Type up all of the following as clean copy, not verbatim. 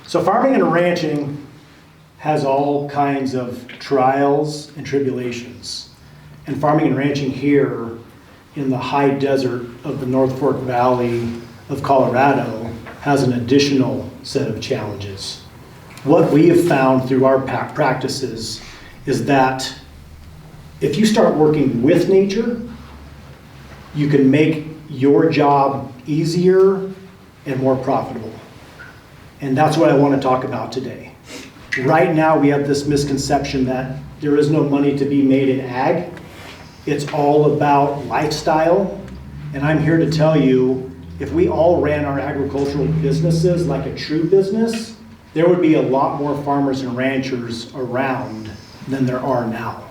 So farming and ranching has all kinds of trials and tribulations. And farming and ranching here in the high desert of the North Fork Valley of Colorado has an additional set of challenges. What we have found through our practices is that if you start working with nature, you can make your job easier and more profitable. And that's what I want to talk about today. Right now we have this misconception that there is no money to be made in ag. It's all about lifestyle. And I'm here to tell you, if we all ran our agricultural businesses like a true business, there would be a lot more farmers and ranchers around than there are now.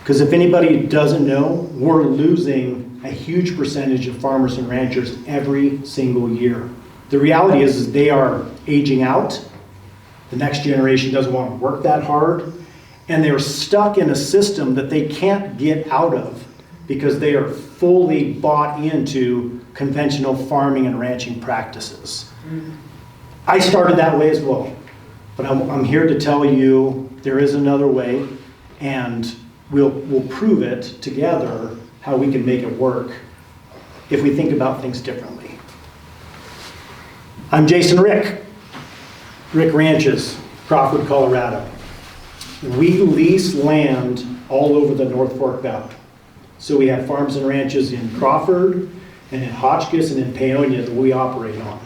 Because if anybody doesn't know, we're losing a huge percentage of farmers and ranchers every single year. The reality is they are aging out. The next generation doesn't want to work that hard. And they're stuck in a system that they can't get out of because they are fully bought into conventional farming and ranching practices. I started that way as well. But I'm here to tell you there is another way, and we'll prove it together how we can make it work if we think about things differently. I'm Jason Wrich, Wrich Ranches, Crawford, Colorado. We lease land all over the North Fork Valley. So we have farms and ranches in Crawford and in Hotchkiss and in Paonia that we operate on.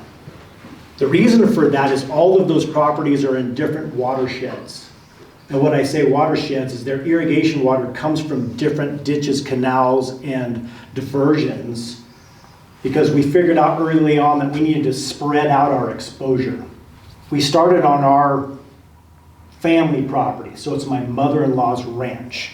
The reason for that is all of those properties are in different watersheds. And when I say watersheds, is their irrigation water comes from different ditches, canals, and diversions, because we figured out early on that we needed to spread out our exposure. We started on our family property, so it's my mother-in-law's ranch,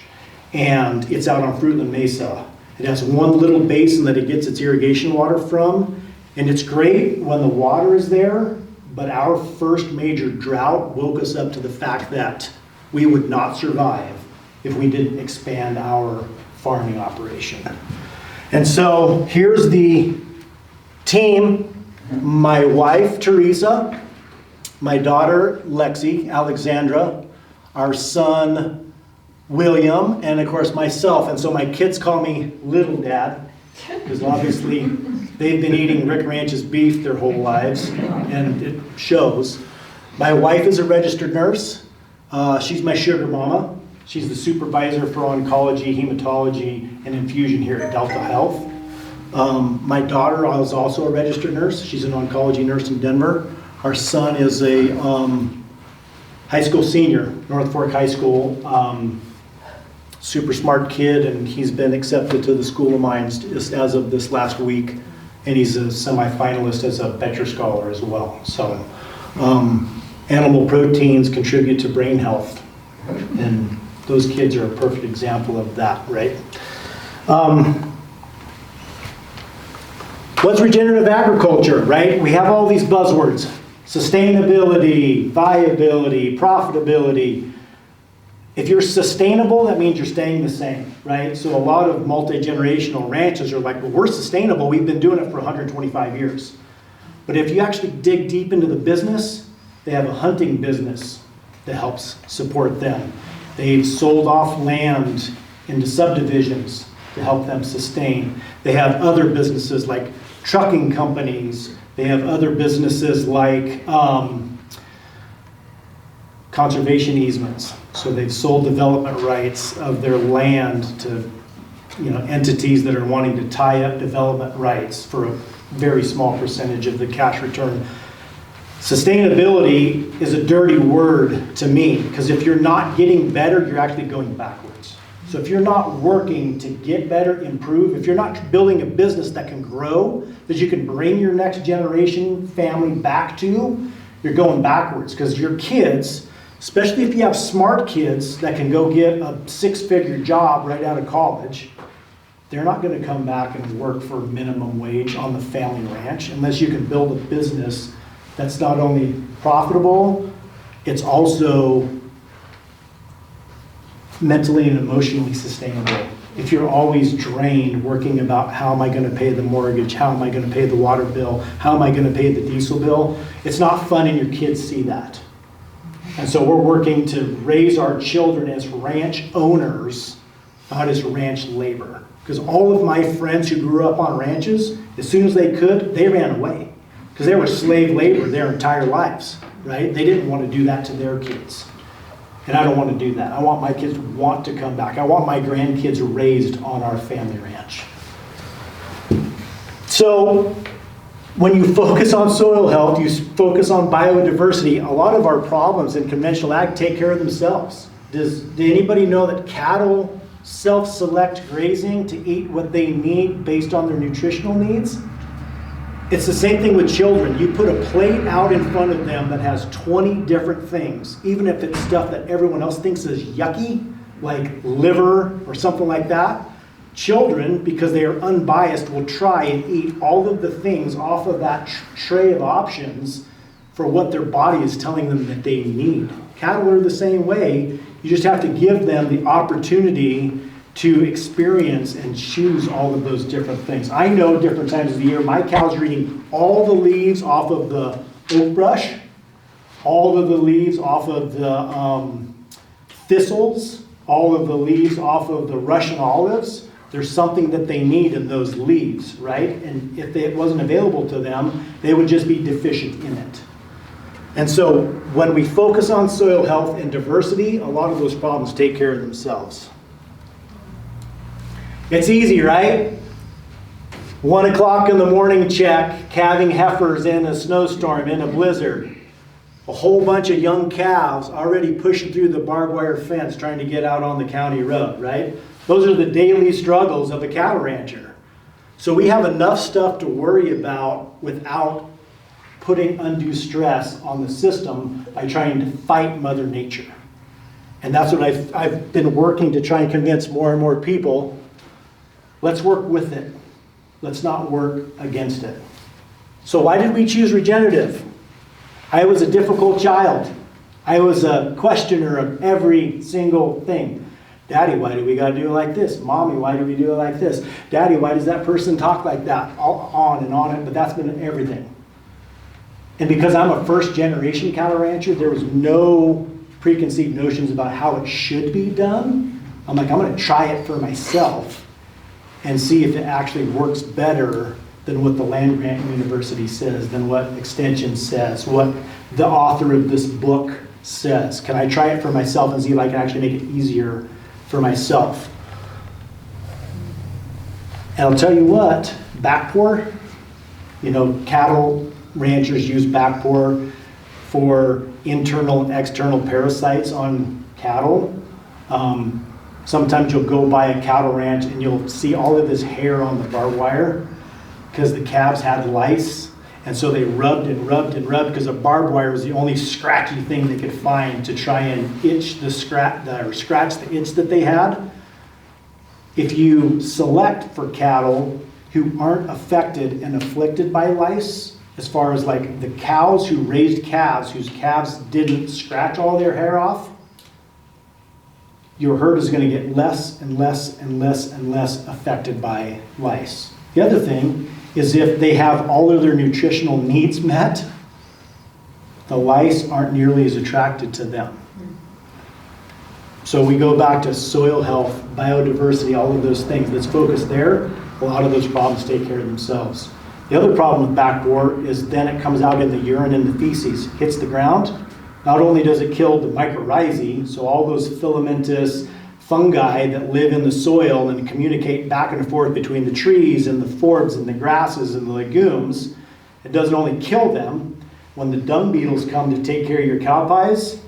and it's out on Fruitland Mesa. It has one little basin that it gets its irrigation water from, and it's great when the water is there, but our first major drought woke us up to the fact that we would not survive if we didn't expand our farming operation. And so here's the team: my wife, Teresa, my daughter, Lexi, Alexandra, our son, William, and of course myself. And so my kids call me Little Dad, because obviously they've been eating Wrich Ranch's beef their whole lives, and it shows. My wife is a registered nurse. She's my sugar mama. She's the supervisor for oncology, hematology, and infusion here at Delta Health. My daughter is also a registered nurse. She's an oncology nurse in Denver. Our son is a high school senior, North Fork High School. Super smart kid, and he's been accepted to the School of Mines just as of this last week, and he's a semifinalist as a Becher Scholar as well. So animal proteins contribute to brain health, and those kids are a perfect example of that, right? What's regenerative agriculture, right? We have all these buzzwords: sustainability, viability, profitability. If you're sustainable, that means you're staying the same, right? So a lot of multi-generational ranches are like, well, we're sustainable. We've been doing it for 125 years. But if you actually dig deep into the business, they have a hunting business that helps support them. They've sold off land into subdivisions to help them sustain. They have other businesses like trucking companies. They have other businesses like conservation easements. So they've sold development rights of their land to entities that are wanting to tie up development rights for a very small percentage of the cash return. Sustainability is a dirty word to me, because if you're not getting better, you're actually going backwards. So if you're not working to get better, improve, if you're not building a business that can grow, that you can bring your next generation family back to, you're going backwards. Because your kids, especially if you have smart kids that can go get a six-figure job right out of college, they're not going to come back and work for minimum wage on the family ranch unless you can build a business that's not only profitable, it's also mentally and emotionally sustainable if you're always drained working about how am I going to pay the mortgage, how am I going to pay the water bill, how am I going to pay the diesel bill, it's not fun and your kids see that. And so we're working to raise our children as ranch owners, not as ranch labor. Because all of my friends who grew up on ranches, as soon as they could, they ran away. Because they were slave labor their entire lives, right? They didn't want to do that to their kids. And I don't want to do that. I want my kids to want to come back. I want my grandkids raised on our family ranch. So when you focus on soil health, you focus on biodiversity, a lot of our problems in conventional ag take care of themselves. Does anybody know that cattle self-select grazing to eat what they need based on their nutritional needs? It's the same thing with children. You put a plate out in front of them that has 20 different things, even if it's stuff that everyone else thinks is yucky, like liver or something like that. Children, because they are unbiased, will try and eat all of the things off of that tray of options for what their body is telling them that they need. Cattle are the same way. You just have to give them the opportunity to experience and choose all of those different things. I know different times of the year, my cows are eating all the leaves off of the oak brush, all of the leaves off of the thistles, all of the leaves off of the Russian olives. There's something that they need in those leaves, right? And if it wasn't available to them, they would just be deficient in it. And so when we focus on soil health and diversity, a lot of those problems take care of themselves. It's easy, right? 1 o'clock in the morning check, calving heifers in a snowstorm, in a blizzard. A whole bunch of young calves already pushing through the barbed wire fence trying to get out on the county road, right? Those are the daily struggles of a cattle rancher. So we have enough stuff to worry about without putting undue stress on the system by trying to fight Mother Nature. And that's what I've been working to try and convince more and more people. Let's work with it. Let's not work against it. So why did we choose regenerative? I was a difficult child. I was a questioner of every single thing. Daddy, why do we got to do it like this? Mommy, why do we do it like this? Daddy, why does that person talk like that? All on and on, but that's been everything. And because I'm a first generation cattle rancher, there was no preconceived notions about how it should be done. I'm like, I'm going to try it for myself and see if it actually works better than what the land grant university says, than what extension says, what the author of this book says. Can I try it for myself and see if I can actually make it easier for myself? And I'll tell you what, back pour, cattle ranchers use back pour for internal and external parasites on cattle. Sometimes you'll go by a cattle ranch and you'll see all of this hair on the barbed wire because the calves had lice, and so they rubbed and rubbed and rubbed because the barbed wire was the only scratchy thing they could find to try and itch the scratch the itch that they had. If you select for cattle who aren't affected and afflicted by lice, as far as like the cows who raised calves, whose calves didn't scratch all their hair off, your herd is going to get less and less and less and less affected by lice. The other thing is if they have all of their nutritional needs met, the lice aren't nearly as attracted to them. So we go back to soil health, biodiversity, all of those things. Let's focus there. A lot of those problems take care of themselves. The other problem with back pour is then it comes out in the urine and the feces, hits the ground. Not only does it kill the mycorrhizae, so all those filamentous fungi that live in the soil and communicate back and forth between the trees and the forbs and the grasses and the legumes, it doesn't only kill them. When the dung beetles come to take care of your cow pies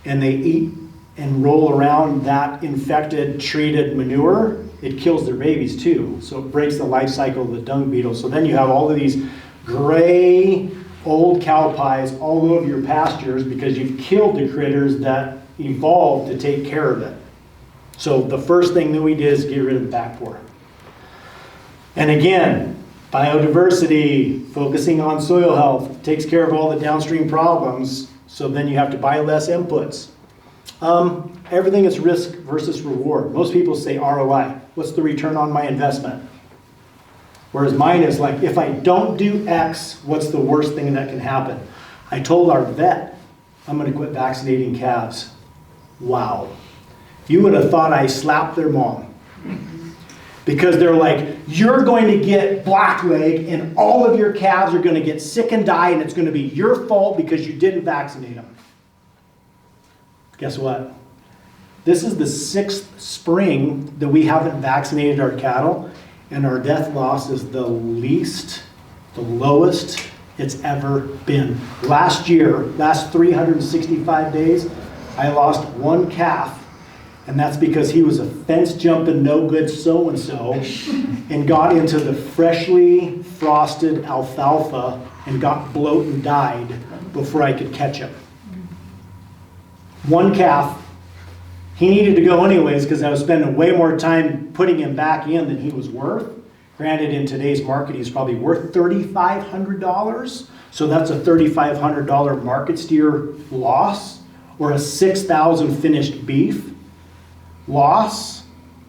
and they eat and roll around that infected, treated manure, it kills their babies too. So it breaks the life cycle of the dung beetle. So then you have all of these gray, old cow pies all over your pastures because you've killed the critters that evolved to take care of it. So the first thing that we did is get rid of the back pour. And again, biodiversity, focusing on soil health, takes care of all the downstream problems, so then you have to buy less inputs. Everything is risk versus reward. Most people say ROI. what's the return on my investment? Whereas mine is like, if I don't do X, what's the worst thing that can happen? I told our vet, I'm gonna quit vaccinating calves. Wow. You would have thought I slapped their mom. Because they're like, you're going to get blackleg and all of your calves are going to get sick and die and it's going to be your fault because you didn't vaccinate them. Guess what? This is the 6th spring that we haven't vaccinated our cattle, and our death loss is the lowest it's ever been. Last year, last 365 days, I lost 1 calf. And that's because he was a fence jumping no good so-and-so and got into the freshly frosted alfalfa and got bloat and died before I could catch him. 1 calf. He needed to go anyways because I was spending way more time putting him back in than he was worth. Granted, in today's market, he's probably worth $3,500. So that's a $3,500 market steer loss, or a 6,000 finished beef loss,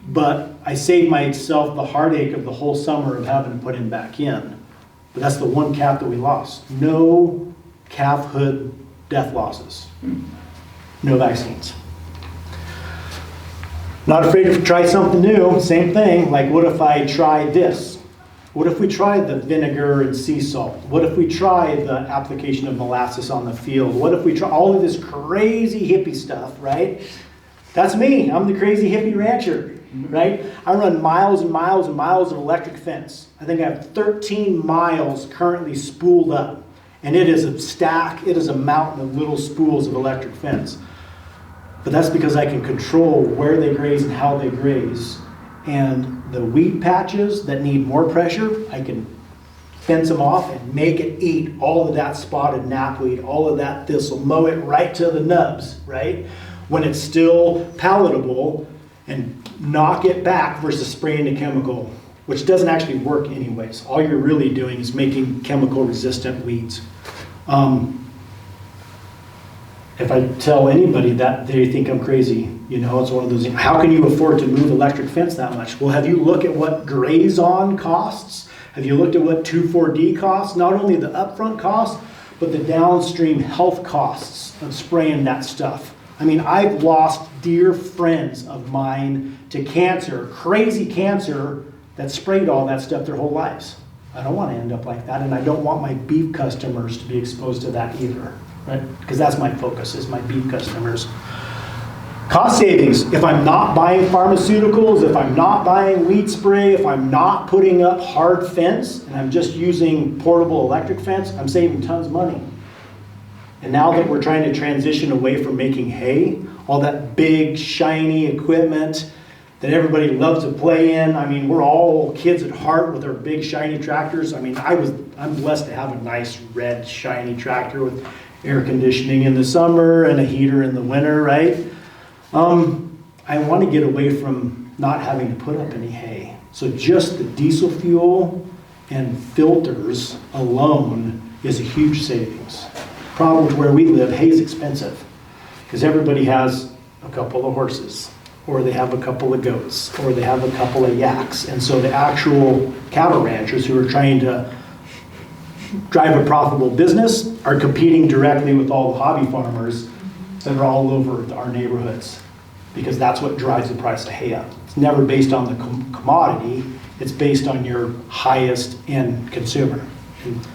but I saved myself the heartache of the whole summer of having to put him back in. But that's the 1 calf that we lost. No calfhood death losses. No vaccines. Not afraid to try something new. Same thing, like what if I try this? What if we try the vinegar and sea salt? What if we try the application of molasses on the field? What if we try all of this crazy hippie stuff, right? That's me. I'm the crazy hippie rancher, right? I run miles and miles and miles of electric fence. I think I have 13 miles currently spooled up. And it is a stack, it is a mountain of little spools of electric fence. But that's because I can control where they graze and how they graze. And the weed patches that need more pressure, I can fence them off and make it eat all of that spotted knapweed, all of that thistle, mow it right to the nubs, right? When it's still palatable, and knock it back versus spraying a chemical, which doesn't actually work anyways. All you're really doing is making chemical resistant weeds. If I tell anybody that, they think I'm crazy. You know, it's one of those, how can you afford to move electric fence that much? Well, have you looked at what Graze On costs? Have you looked at what 2,4-D costs? Not only the upfront costs, but the downstream health costs of spraying that stuff. I mean, I've lost dear friends of mine to cancer, crazy cancer, that sprayed all that stuff their whole lives. I don't want to end up like that, and I don't want my beef customers to be exposed to that either, right? Because that's my focus, is my beef customers. Cost savings, if I'm not buying pharmaceuticals, if I'm not buying weed spray, if I'm not putting up hard fence, and I'm just using portable electric fence, I'm saving tons of money. And now that we're trying to transition away from making hay, all that big, shiny equipment that everybody loves to play in. I mean, we're all kids at heart with our big, shiny tractors. I mean, I'm blessed to have a nice, red, shiny tractor with air conditioning in the summer and a heater in the winter, right? I want to get away from not having to put up any hay. So just the diesel fuel and filters alone is a huge savings. Problem with where we live, hay is expensive because everybody has a couple of horses, or they have a couple of goats, or they have a couple of yaks. And so the actual cattle ranchers who are trying to drive a profitable business are competing directly with all the hobby farmers that are all over our neighborhoods, because that's what drives the price of hay up. It's never based on the commodity, it's based on your highest end consumer. And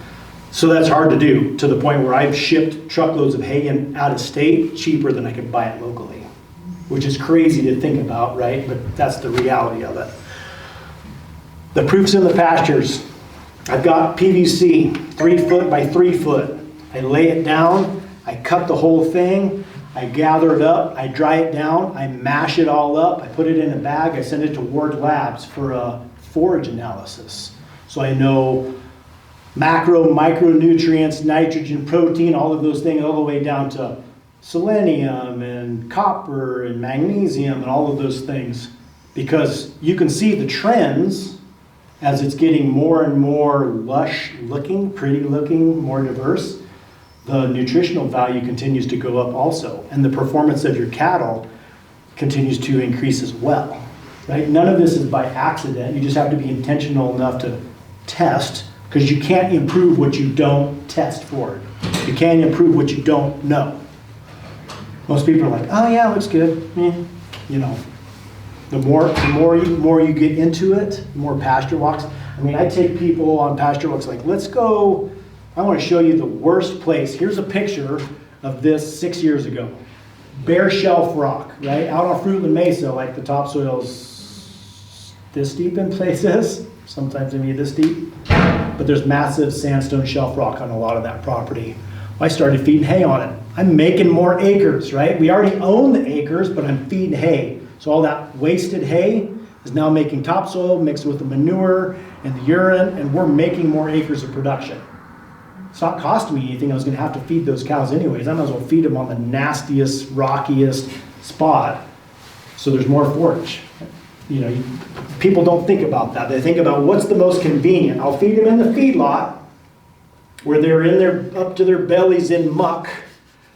so that's hard to do, to the point where I've shipped truckloads of hay in out of state cheaper than I could buy it locally, which is crazy to think about, right? But that's the reality of it. The proof's in the pastures. I've got PVC, 3 foot by 3 foot. I lay it down, I cut the whole thing, I gather it up, I dry it down, I mash it all up, I put it in a bag, I send it to Ward Labs for a forage analysis. So I know macro, micronutrients, nitrogen, protein, all of those things, all the way down to selenium and copper and magnesium and all of those things, because you can see the trends as it's getting more and more lush looking, pretty looking, more diverse. The nutritional value continues to go up also, and the performance of your cattle continues to increase as well. right? None of this is by accident. You just have to be intentional enough to test, because you can't improve what you don't test for. You can't improve what you don't know. Most people are like, oh yeah, looks good. You know, the more you get into it, the more pasture walks. I mean, I take people on pasture walks like, let's go, I want to show you the worst place. Here's a picture of this 6 years ago. Bare shelf rock, right? Out on Fruitland Mesa, like the topsoil's this deep in places. Sometimes maybe this deep. But there's massive sandstone shelf rock on a lot of that property. I started feeding hay on it. I'm making more acres, right? We already own the acres, but I'm feeding hay. So all that wasted hay is now making topsoil mixed with the manure and the urine, and we're making more acres of production. It's not costing me anything. I was going to have to feed those cows anyways. I might as well feed them on the nastiest, rockiest spot so there's more forage. You know, people don't think about that. They think about what's the most convenient. I'll feed them in the feedlot where they're in there up to their bellies in muck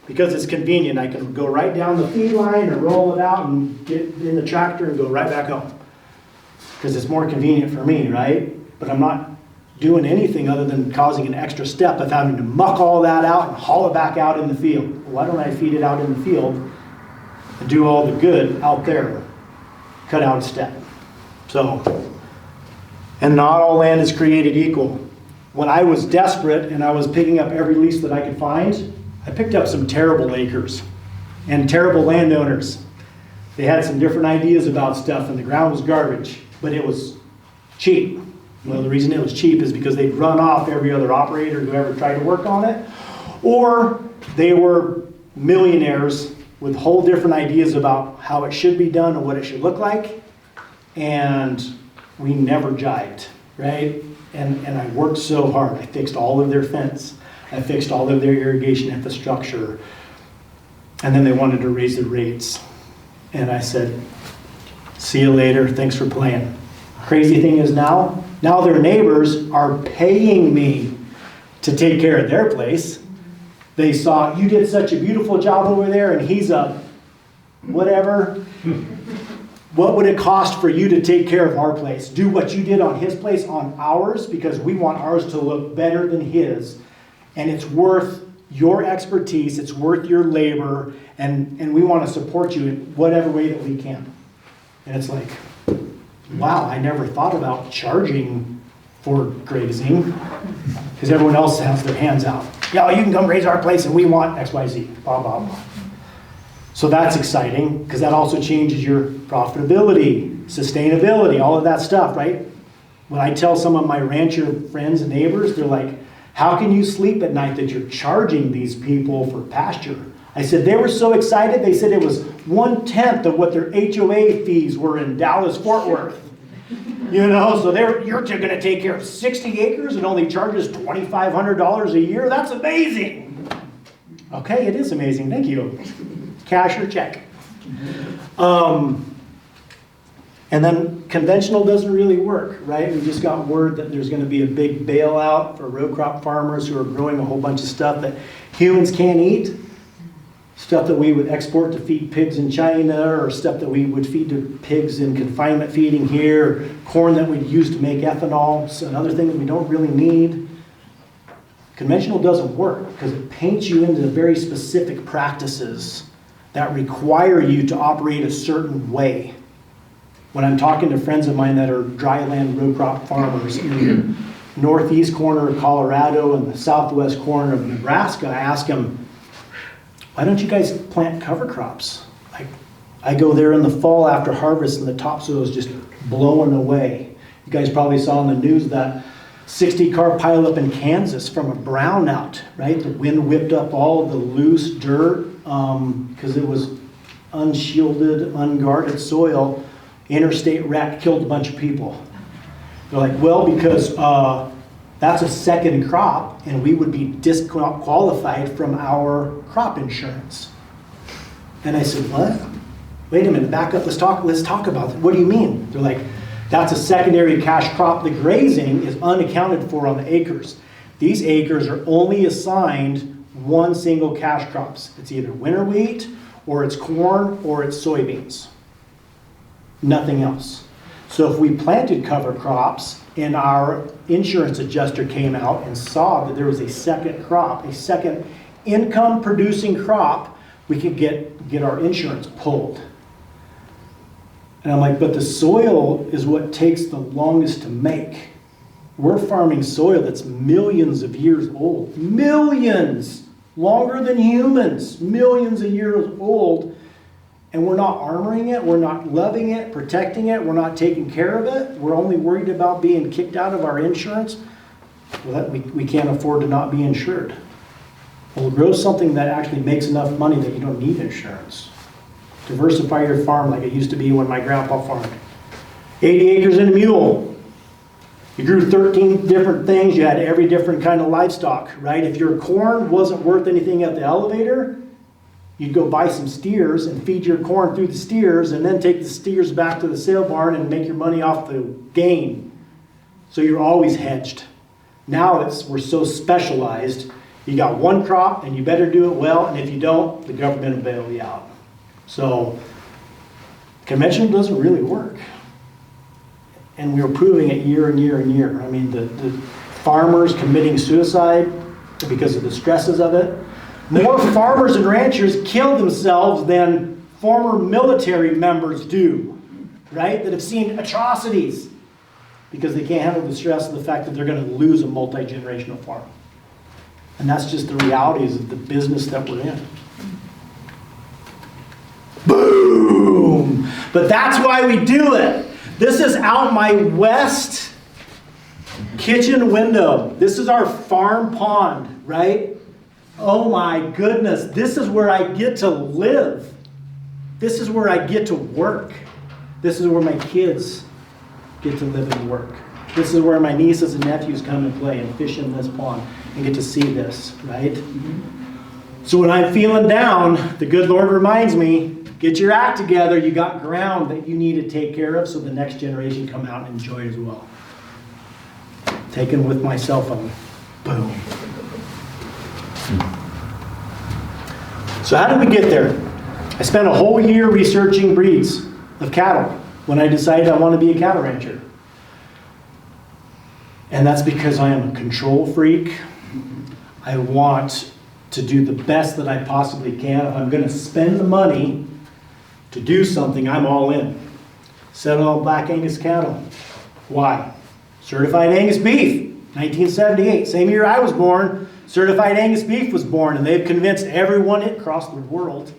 because it's convenient. I can go right down the feed line and roll it out and get in the tractor and go right back home because it's more convenient for me, right? But I'm not doing anything other than causing an extra step of having to muck all that out and haul it back out in the field. Why don't I feed it out in the field and do all the good out there? Cut out a step. So, and not all land is created equal. When I was desperate and I was picking up every lease that I could find, I picked up some terrible acres and terrible landowners. They had some different ideas about stuff and the ground was garbage, but it was cheap. Well, the reason it was cheap is because they'd run off every other operator who ever tried to work on it, or they were millionaires with whole different ideas about how it should be done and what it should look like, and we never jived, right? And I worked so hard. I fixed all of their fence. I fixed all of their irrigation infrastructure. And then they wanted to raise the rates. And I said, see you later, thanks for playing. Crazy thing is now their neighbors are paying me to take care of their place. They saw, you did such a beautiful job over there, and he's a whatever. What would it cost for you to take care of our place? Do what you did on his place on ours, because we want ours to look better than his. And it's worth your expertise, it's worth your labor, and we want to support you in whatever way that we can. And it's like, wow, I never thought about charging for grazing, because everyone else has their hands out. Yeah, you can come graze our place and we want X, Y, Z, blah, blah, blah. So that's exciting, because that also changes your profitability, sustainability, all of that stuff, right? When I tell some of my rancher friends and neighbors, they're like, how can you sleep at night that you're charging these people for pasture? I said, they were so excited, they said it was 1/10 of what their HOA fees were in Dallas, Fort Worth. You know, so you're going to take care of 60 acres and only charges $2,500 a year? That's amazing. Okay, it is amazing, thank you. Cash or check. And then conventional doesn't really work, right? We just got word that there's going to be a big bailout for row crop farmers who are growing a whole bunch of stuff that humans can't eat. Stuff that we would export to feed pigs in China, or stuff that we would feed to pigs in confinement feeding here, corn that we'd use to make ethanol. So another thing that we don't really need. Conventional doesn't work because it paints you into very specific practices that require you to operate a certain way. When I'm talking to friends of mine that are dryland row crop farmers in the northeast corner of Colorado and the southwest corner of Nebraska, I ask them, why don't you guys plant cover crops? I go there in the fall after harvest and the topsoil is just blowing away. You guys probably saw on the news that 60-car pileup in Kansas from a brownout, right? The wind whipped up all the loose dirt because it was unshielded, unguarded soil. Interstate wreck, killed a bunch of people. They're like, well, because that's a second crop and we would be disqualified from our crop insurance. And I said, what? Wait a minute, back up, let's talk about that. What do you mean? They're like, that's a secondary cash crop. The grazing is unaccounted for on the acres. These acres are only assigned one single cash crops. It's either winter wheat, or it's corn, or it's soybeans. nothing else. So if we planted cover crops and our insurance adjuster came out and saw that there was a second crop, a second income producing crop, we could get our insurance pulled. And I'm like, but the soil is what takes the longest to make. We're farming soil that's millions of years old. Millions! Longer than humans. Millions of years old. And we're not armoring it. We're not loving it, protecting it. We're not taking care of it. We're only worried about being kicked out of our insurance. Well, we can't afford to not be insured. Well, grow something that actually makes enough money that you don't need insurance. Diversify your farm like it used to be when my grandpa farmed. 80 acres and a mule. You grew 13 different things. You had every different kind of livestock, right? If your corn wasn't worth anything at the elevator, you'd go buy some steers and feed your corn through the steers and then take the steers back to the sale barn and make your money off the gain. So you're always hedged. Now we're so specialized. You got one crop and you better do it well, and if you don't, the government will bail you out. So conventional doesn't really work. And we were proving it year and year and year. I mean, the farmers committing suicide because of the stresses of it. More farmers and ranchers kill themselves than former military members do, right? That have seen atrocities because they can't handle the stress of the fact that they're going to lose a multi-generational farm. And that's just the realities of the business that we're in. Boom! But that's why we do it. This is out my west kitchen window. This is our farm pond, right? Oh my goodness. This is where I get to live. This is where I get to work. This is where my kids get to live and work. This is where my nieces and nephews come and play and fish in this pond and get to see this, right? So when I'm feeling down, the good Lord reminds me, get your act together. You got ground that you need to take care of so the next generation come out and enjoy it as well. Taken with my cell phone. Boom. So how did we get there? I spent a whole year researching breeds of cattle when I decided I want to be a cattle rancher. And that's because I am a control freak. I want to do the best that I possibly can. If I'm going to spend the money to do something, I'm all in. Settle on black Angus cattle. Why? Certified Angus beef, 1978, same year I was born. Certified Angus beef was born, and they've convinced everyone across the world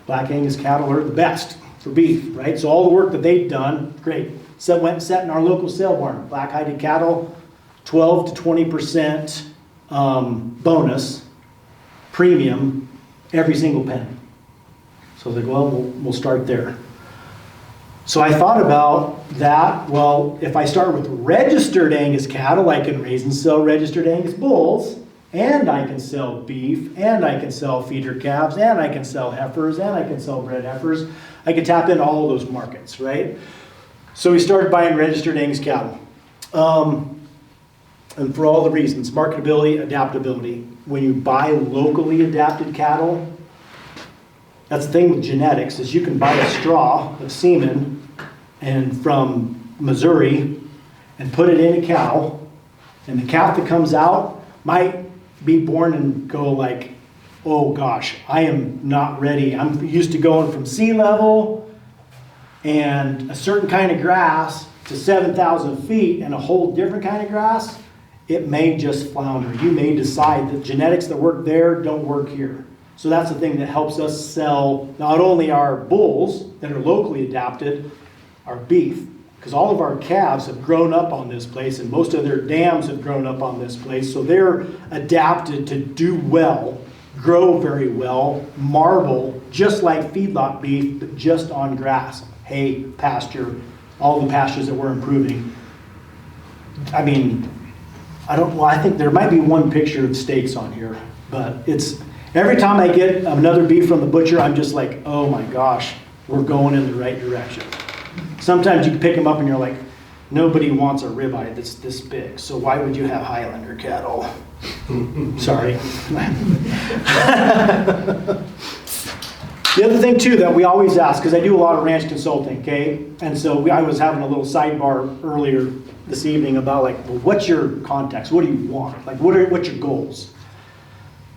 black Angus cattle are the best for beef, right? So all the work that they've done, great. So went and sat in our local sale barn. Black hided cattle, 12 to 20% bonus, premium, every single penny. So I was like, well, we'll start there. So I thought about that. Well, if I start with registered Angus cattle, I can raise and sell registered Angus bulls, and I can sell beef, and I can sell feeder calves, and I can sell heifers, and I can sell bred heifers. I can tap into all of those markets, right? So we started buying registered Angus cattle. And for all the reasons, marketability, adaptability. When you buy locally adapted cattle, that's the thing with genetics, is you can buy a straw of semen and from Missouri and put it in a cow, and the calf that comes out might be born and go like, oh gosh, I am not ready. I'm used to going from sea level and a certain kind of grass to 7,000 feet and a whole different kind of grass. It may just flounder. You may decide that genetics that work there don't work here. So that's the thing that helps us sell not only our bulls that are locally adapted, our beef, because all of our calves have grown up on this place and most of their dams have grown up on this place. So they're adapted to do well, grow very well, marble, just like feedlot beef, but just on grass, hay, pasture, all the pastures that we're improving. I mean, I think there might be one picture of steaks on here, but it's, every time I get another beef from the butcher, I'm just like, oh my gosh, we're going in the right direction. Sometimes you can pick them up and you're like, nobody wants a ribeye that's this big, so why would you have Highlander cattle? Sorry. The other thing too that we always ask, because I do a lot of ranch consulting, okay? And so I was having a little sidebar earlier this evening about like, well, what's your context? What do you want? Like, what's your goals?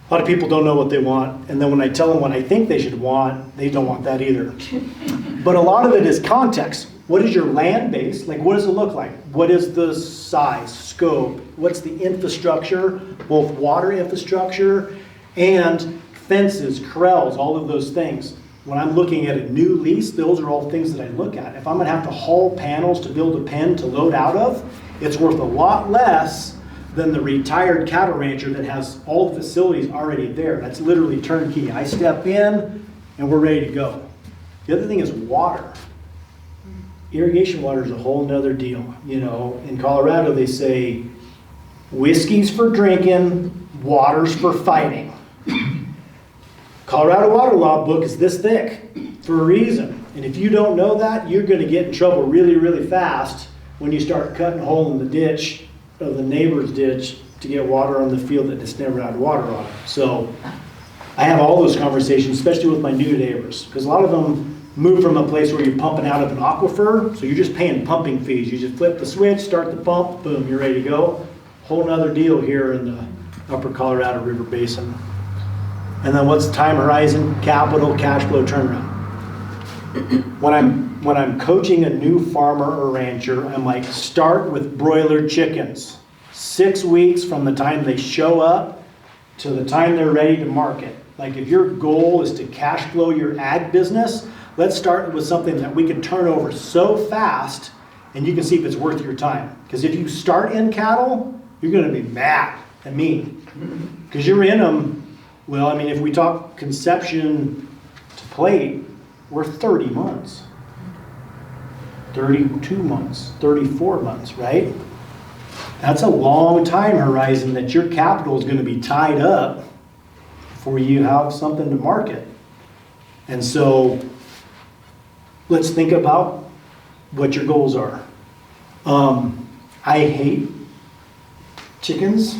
A lot of people don't know what they want, and then when I tell them what I think they should want, they don't want that either. But a lot of it is context. What is your land base? Like, what does it look like? What is the size, scope? What's the infrastructure, both water infrastructure and fences, corrals, all of those things. When I'm looking at a new lease, those are all things that I look at. If I'm gonna have to haul panels to build a pen to load out of, it's worth a lot less than the retired cattle rancher that has all the facilities already there. That's literally turnkey. I step in and we're ready to go. The other thing is water. Irrigation water is a whole nother deal. You know, in Colorado they say whiskey's for drinking, water's for fighting. Colorado water law book is this thick for a reason. And if you don't know that, you're going to get in trouble really, really fast when you start cutting a hole in the ditch of the neighbor's ditch to get water on the field that just never had water on it. So I have all those conversations, especially with my new neighbors, because a lot of them move from a place where you're pumping out of an aquifer, so you're just paying pumping fees. You just flip the switch, start the pump, boom, you're ready to go. Whole nother deal here in the upper Colorado River Basin. And then what's the time horizon? Capital, cash flow, turnaround. When I'm coaching a new farmer or rancher, I'm like, start with broiler chickens. 6 weeks from the time they show up to the time they're ready to market. Like if your goal is to cash flow your ag business, let's start with something that we can turn over so fast and you can see if it's worth your time. Because if you start in cattle, you're going to be mad at me. Because you're in them. Well, I mean, if we talk conception to plate, we're 30 months, 32 months, 34 months, right? That's a long time horizon that your capital is going to be tied up before you have something to market. And so let's think about what your goals are. I hate chickens.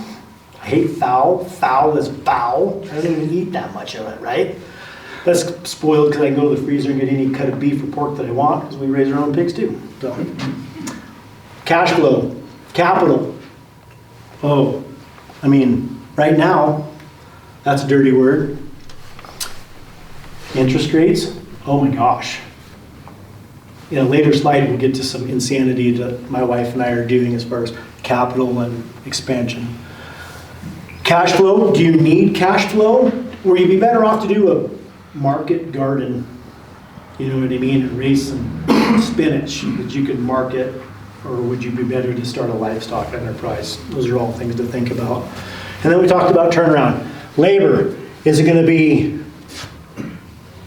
I hate fowl. Fowl is foul. I don't even eat that much of it, right? That's spoiled because I can go to the freezer and get any cut of beef or pork that I want because we raise our own pigs too. So, cash flow, capital. Oh, I mean, right now, that's a dirty word. Interest rates, oh my gosh. In a later slide, we'll get to some insanity that my wife and I are doing as far as capital and expansion. Cash flow, do you need cash flow? Or you'd be better off to do a market garden, you know what I mean, and raise some spinach that you can market, or would you be better to start a livestock enterprise? Those are all things to think about. And then we talked about turnaround. Labor, is it going to be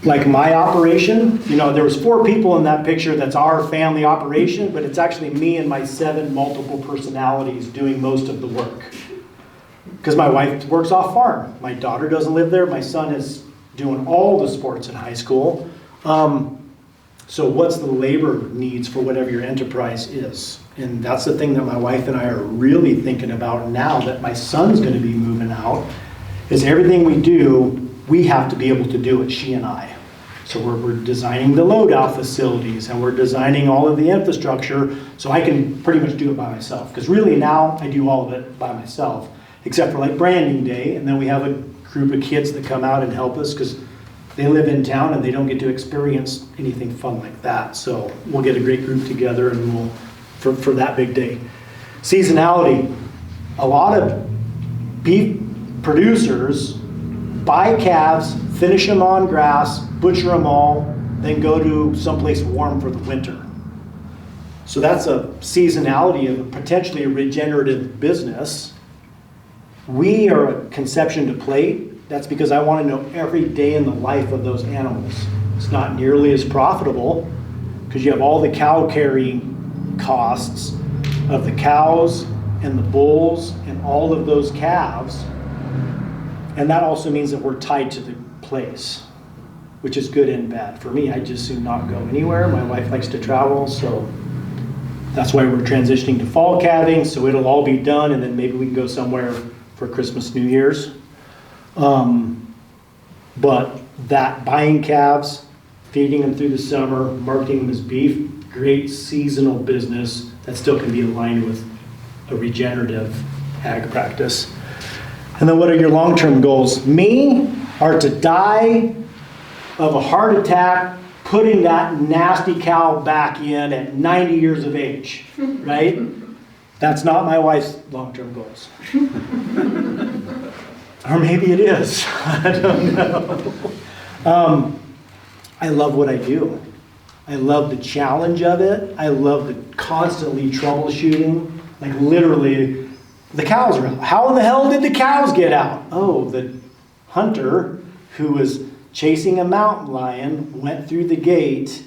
like my operation? You know, there was 4 people in that picture that's our family operation, but it's actually me and my 7 multiple personalities doing most of the work. Because my wife works off farm. My daughter doesn't live there. My son is doing all the sports in high school. So what's the labor needs for whatever your enterprise is? And that's the thing that my wife and I are really thinking about now that my son's going to be moving out, is everything we do, we have to be able to do it, she and I. So we're designing the loadout facilities and we're designing all of the infrastructure so I can pretty much do it by myself. Because really now I do all of it by myself, except for like branding day, and then we have a group of kids that come out and help us because they live in town and they don't get to experience anything fun like that. So we'll get a great group together and we'll, for that big day. Seasonality. A lot of beef producers buy calves, finish them on grass, butcher them all, then go to someplace warm for the winter. So that's a seasonality of potentially a regenerative business. We are a conception to plate. That's because I want to know every day in the life of those animals. It's not nearly as profitable because you have all the cow carrying costs of the cows and the bulls and all of those calves. And that also means that we're tied to the place, which is good and bad. For me, I just soon not go anywhere. My wife likes to travel, so that's why we're transitioning to fall calving, so it'll all be done, and then maybe we can go somewhere for Christmas, New Year's. But that buying calves, feeding them through the summer, marketing them as beef, great seasonal business that still can be aligned with a regenerative ag practice. And then what are your long-term goals? Me are to die of a heart attack putting that nasty cow back in at 90 years of age, right? That's not my wife's long-term goals. Or maybe it is. I don't know. I love what I do. I love the challenge of it. I love the constantly troubleshooting. Like literally, the cows are out. How in the hell did the cows get out? Oh, the hunter who was chasing a mountain lion went through the gate,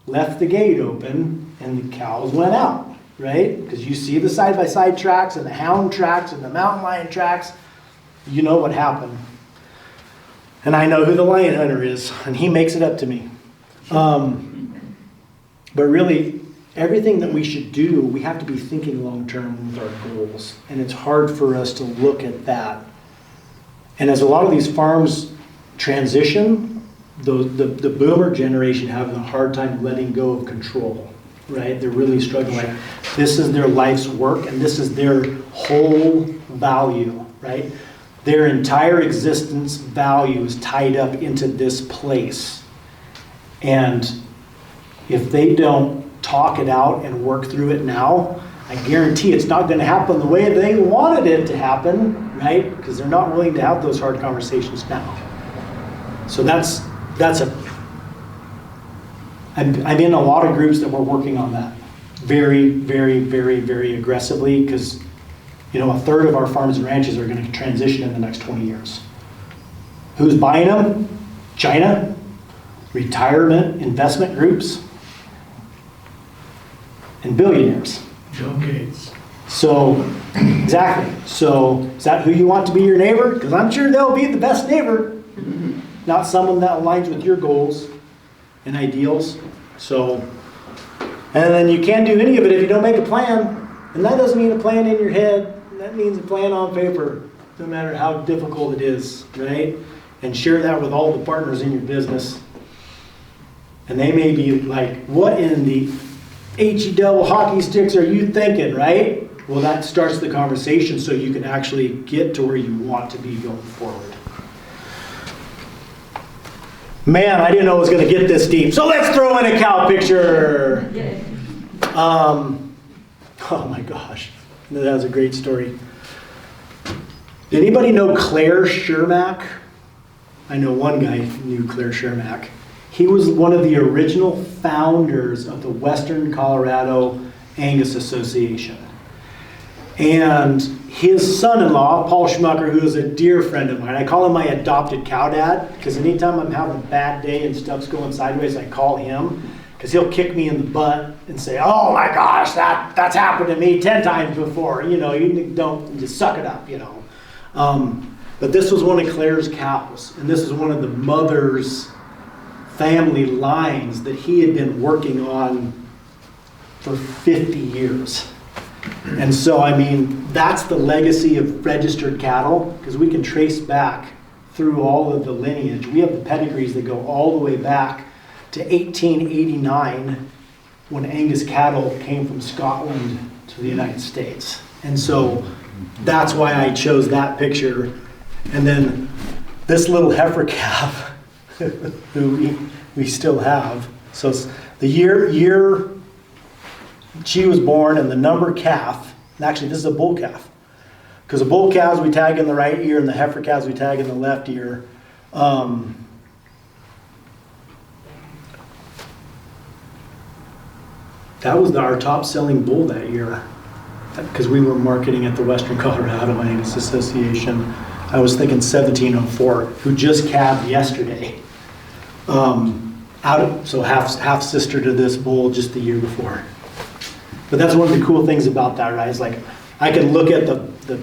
left the gate open, and the cows went out, right? Because you see the side-by-side tracks and the hound tracks and the mountain lion tracks. You know what happened. And I know who the lion hunter is, and he makes it up to me. But really, everything that we should do, we have to be thinking long-term with our goals. And it's hard for us to look at that. And as a lot of these farms transition, the boomer generation having a hard time letting go of control, right? They're really struggling. Like, this is their life's work, and this is their whole value, right? Their entire existence value is tied up into this place. And if they don't talk it out and work through it now, I guarantee it's not going to happen the way they wanted it to happen, right? Because they're not willing to have those hard conversations now. So I'm in a lot of groups that we're working on that very, very, very, very aggressively, because a third of our farms and ranches are going to transition in the next 20 years. Who's buying them? China, retirement investment groups, and billionaires. Bill Gates. So, exactly. So, is that who you want to be your neighbor? Because I'm sure they'll be the best neighbor. Not someone that aligns with your goals and ideals. So, and then you can't do any of it if you don't make a plan. And that doesn't mean a plan in your head. That means a plan on paper, no matter how difficult it is, right? And share that with all the partners in your business. And they may be like, what in the HE double hockey sticks are you thinking, right? Well, that starts the conversation so you can actually get to where you want to be going forward. Man, I didn't know it was going to get this deep. So let's throw in a cow picture. Oh my gosh, that was a great story. Did anybody know Claire Shermack? I know one guy knew Claire Shermack. He was one of the original founders of the Western Colorado Angus Association. And his son-in-law, Paul Schmucker, who is a dear friend of mine, I call him my adopted cow dad, because anytime I'm having a bad day and stuff's going sideways, I call him, because he'll kick me in the butt and say, oh my gosh, that's happened to me 10 times before. You don't just suck it up, But this was one of Claire's cows, and this is one of the mother's family lines that he had been working on for 50 years. And so, that's the legacy of registered cattle, because we can trace back through all of the lineage. We have the pedigrees that go all the way back to 1889, when Angus cattle came from Scotland to the United States. And so that's why I chose that picture. And then this little heifer calf, who we still have. So it's the year she was born and the number calf. And actually, this is a bull calf, because the bull calves we tag in the right ear and the heifer calves we tag in the left ear. That was our top selling bull that year, because we were marketing at the Western Colorado Angus Association. I was thinking 1704, who just calved yesterday. So half sister to this bull just the year before. But that's one of the cool things about that, right? It's like I can look at the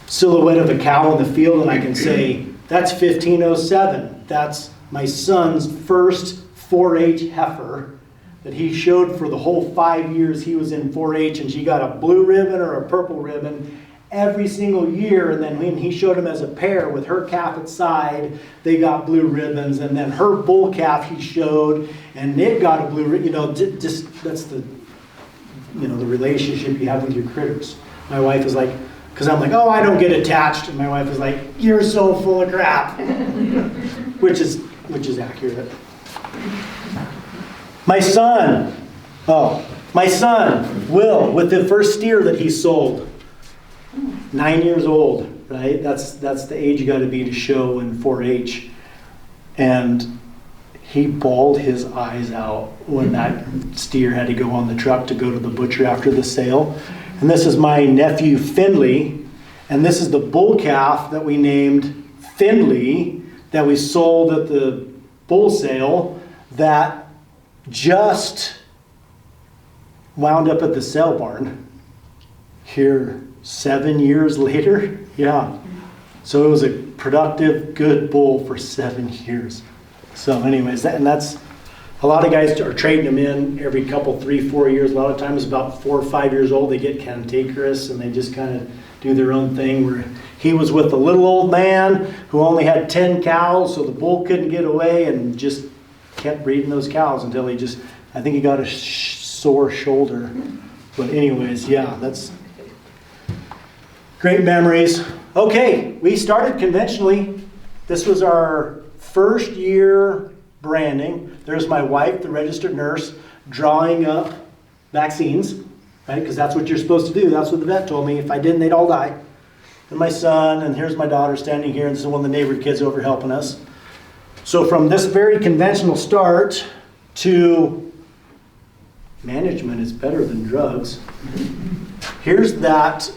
silhouette of a cow in the field and I can say, that's 1507. That's my son's first 4-H heifer that he showed for the whole 5 years he was in 4-H, and she got a blue ribbon or a purple ribbon. every single year, and then when he showed them as a pair with her calf at side, they got blue ribbons, and then her bull calf he showed, and it got a blue ribbon. You know, just that's the, you know, the relationship you have with your critters. My wife is like, because I'm like, oh, I don't get attached, and my wife is like, you're so full of crap, which is accurate. My son, Will, with the first steer that he sold. 9 years old, right? That's the age you got to be to show in 4-H. And he bawled his eyes out when that steer had to go on the truck to go to the butcher after the sale. And this is my nephew Finley, and this is the bull calf that we named Finley that we sold at the bull sale that just wound up at the sale barn here 7 years later. Yeah. So it was a productive, good bull for 7 years. So anyways, that's a lot of guys are trading them in every couple, 3-4 years. A lot of times about 4 or 5 years old, they get cantankerous and they just kind of do their own thing. Where he was with a little old man who only had 10 cows, so the bull couldn't get away and just kept breeding those cows until he just, I think he got a sore shoulder. But anyways, yeah, that's great memories. Okay, we started conventionally. This was our first year branding. There's my wife, the registered nurse, drawing up vaccines, right? Because that's what you're supposed to do. That's what the vet told me. If I didn't, they'd all die. And my son, and here's my daughter standing here, and this is one of the neighbor kids over helping us. So from this very conventional start to management is better than drugs. Here's that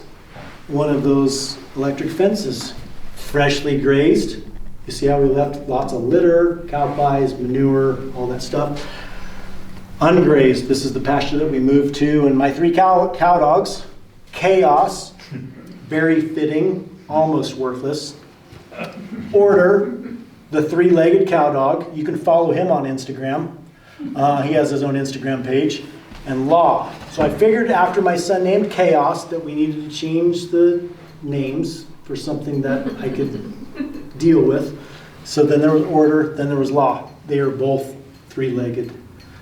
one of those electric fences, freshly grazed. You see how we left lots of litter, cow pies, manure, all that stuff. Ungrazed, this is the pasture that we moved to, and my 3 cow dogs, Chaos, very fitting, almost worthless. Order, the 3-legged cow dog. You can follow him on Instagram. He has his own Instagram page. And Law. So I figured after my son named Chaos that we needed to change the names for something that I could deal with. So then there was Order, then there was Law. They are both 3-legged.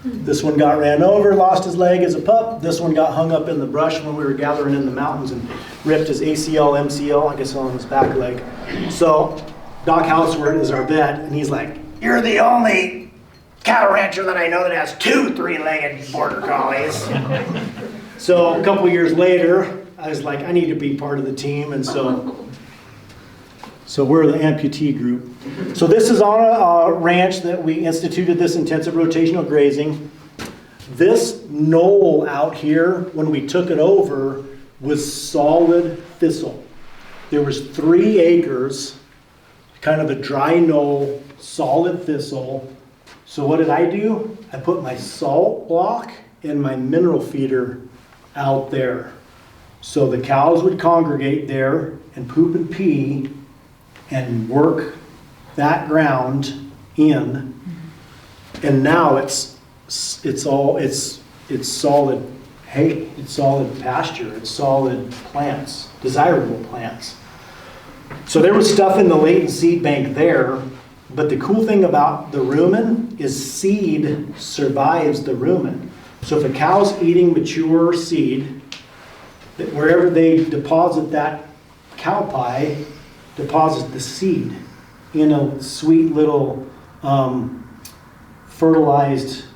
This one got ran over, lost his leg as a pup. This one got hung up in the brush when we were gathering in the mountains and ripped his ACL, MCL, I guess on his back leg. So Doc Houseward is our vet, and he's like, you're the only cattle rancher that I know that has 2 3-legged border collies. So a couple years later, I was like, I need to be part of the team, and so we're the amputee group. So this is on a ranch that we instituted this intensive rotational grazing. This knoll out here, when we took it over, was solid thistle. There was 3 acres, kind of a dry knoll, solid thistle. So what did I do? I put my salt block and my mineral feeder out there. So the cows would congregate there and poop and pee and work that ground in. And now it's solid hay, it's solid pasture, it's solid plants, desirable plants. So there was stuff in the latent seed bank there. But the cool thing about the rumen is seed survives the rumen. So if a cow's eating mature seed, that wherever they deposit that cow pie, deposit the seed in a sweet little fertilized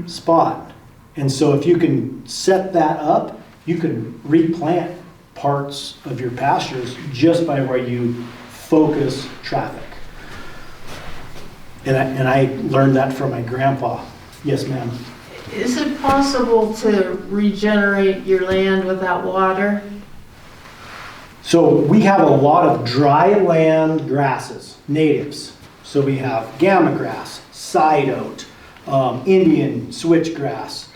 spot. And so if you can set that up, you can replant parts of your pastures just by where you focus traffic. And I learned that from my grandpa. Yes, ma'am. Is it possible to regenerate your land without water? So we have a lot of dry land grasses, natives. So we have gamma grass, side oat, Indian switchgrass,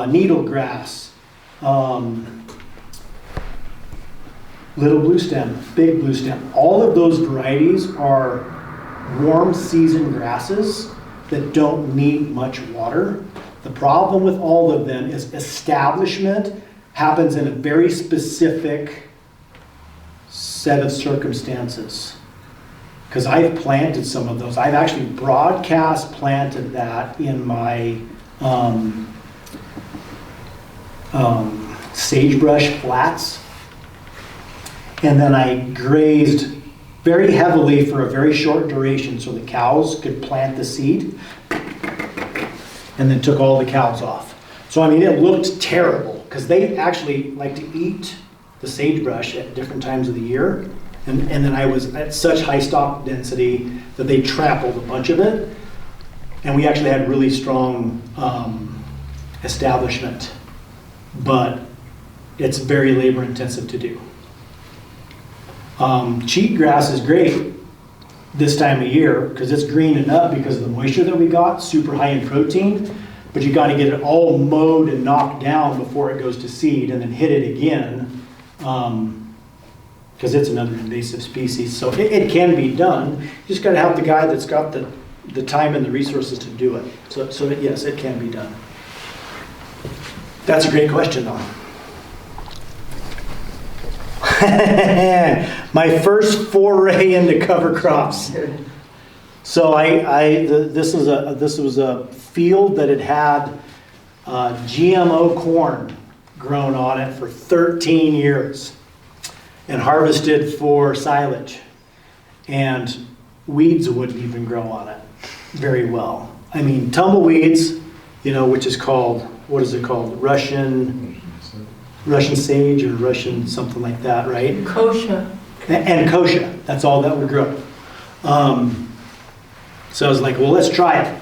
needle grass, little blue stem, big blue stem. All of those varieties are warm season grasses that don't need much water. The problem with all of them is establishment happens in a very specific set of circumstances. Because I've planted some of those. I've actually broadcast planted that in my sagebrush flats. And then I grazed very heavily for a very short duration so the cows could plant the seed, and then took all the cows off. So I mean, it looked terrible because they actually like to eat the sagebrush at different times of the year. And then I was at such high stock density that they trampled a bunch of it. And we actually had really strong establishment, but it's very labor intensive to do. Cheatgrass is great this time of year because it's greening up because of the moisture that we got, super high in protein, but you got to get it all mowed and knocked down before it goes to seed and then hit it again because it's another invasive species. So it can be done. You just got to have the guy that's got the time and the resources to do it. So yes, it can be done. That's a great question though. My first foray into cover crops. So this was a field that had GMO corn grown on it for 13 years and harvested for silage. And weeds wouldn't even grow on it very well. I mean, tumbleweeds, which is called, what is it called? Russian sage or Russian something like that, right? Kochia. And kochia, that's all that would grow. So I was like, well, let's try it.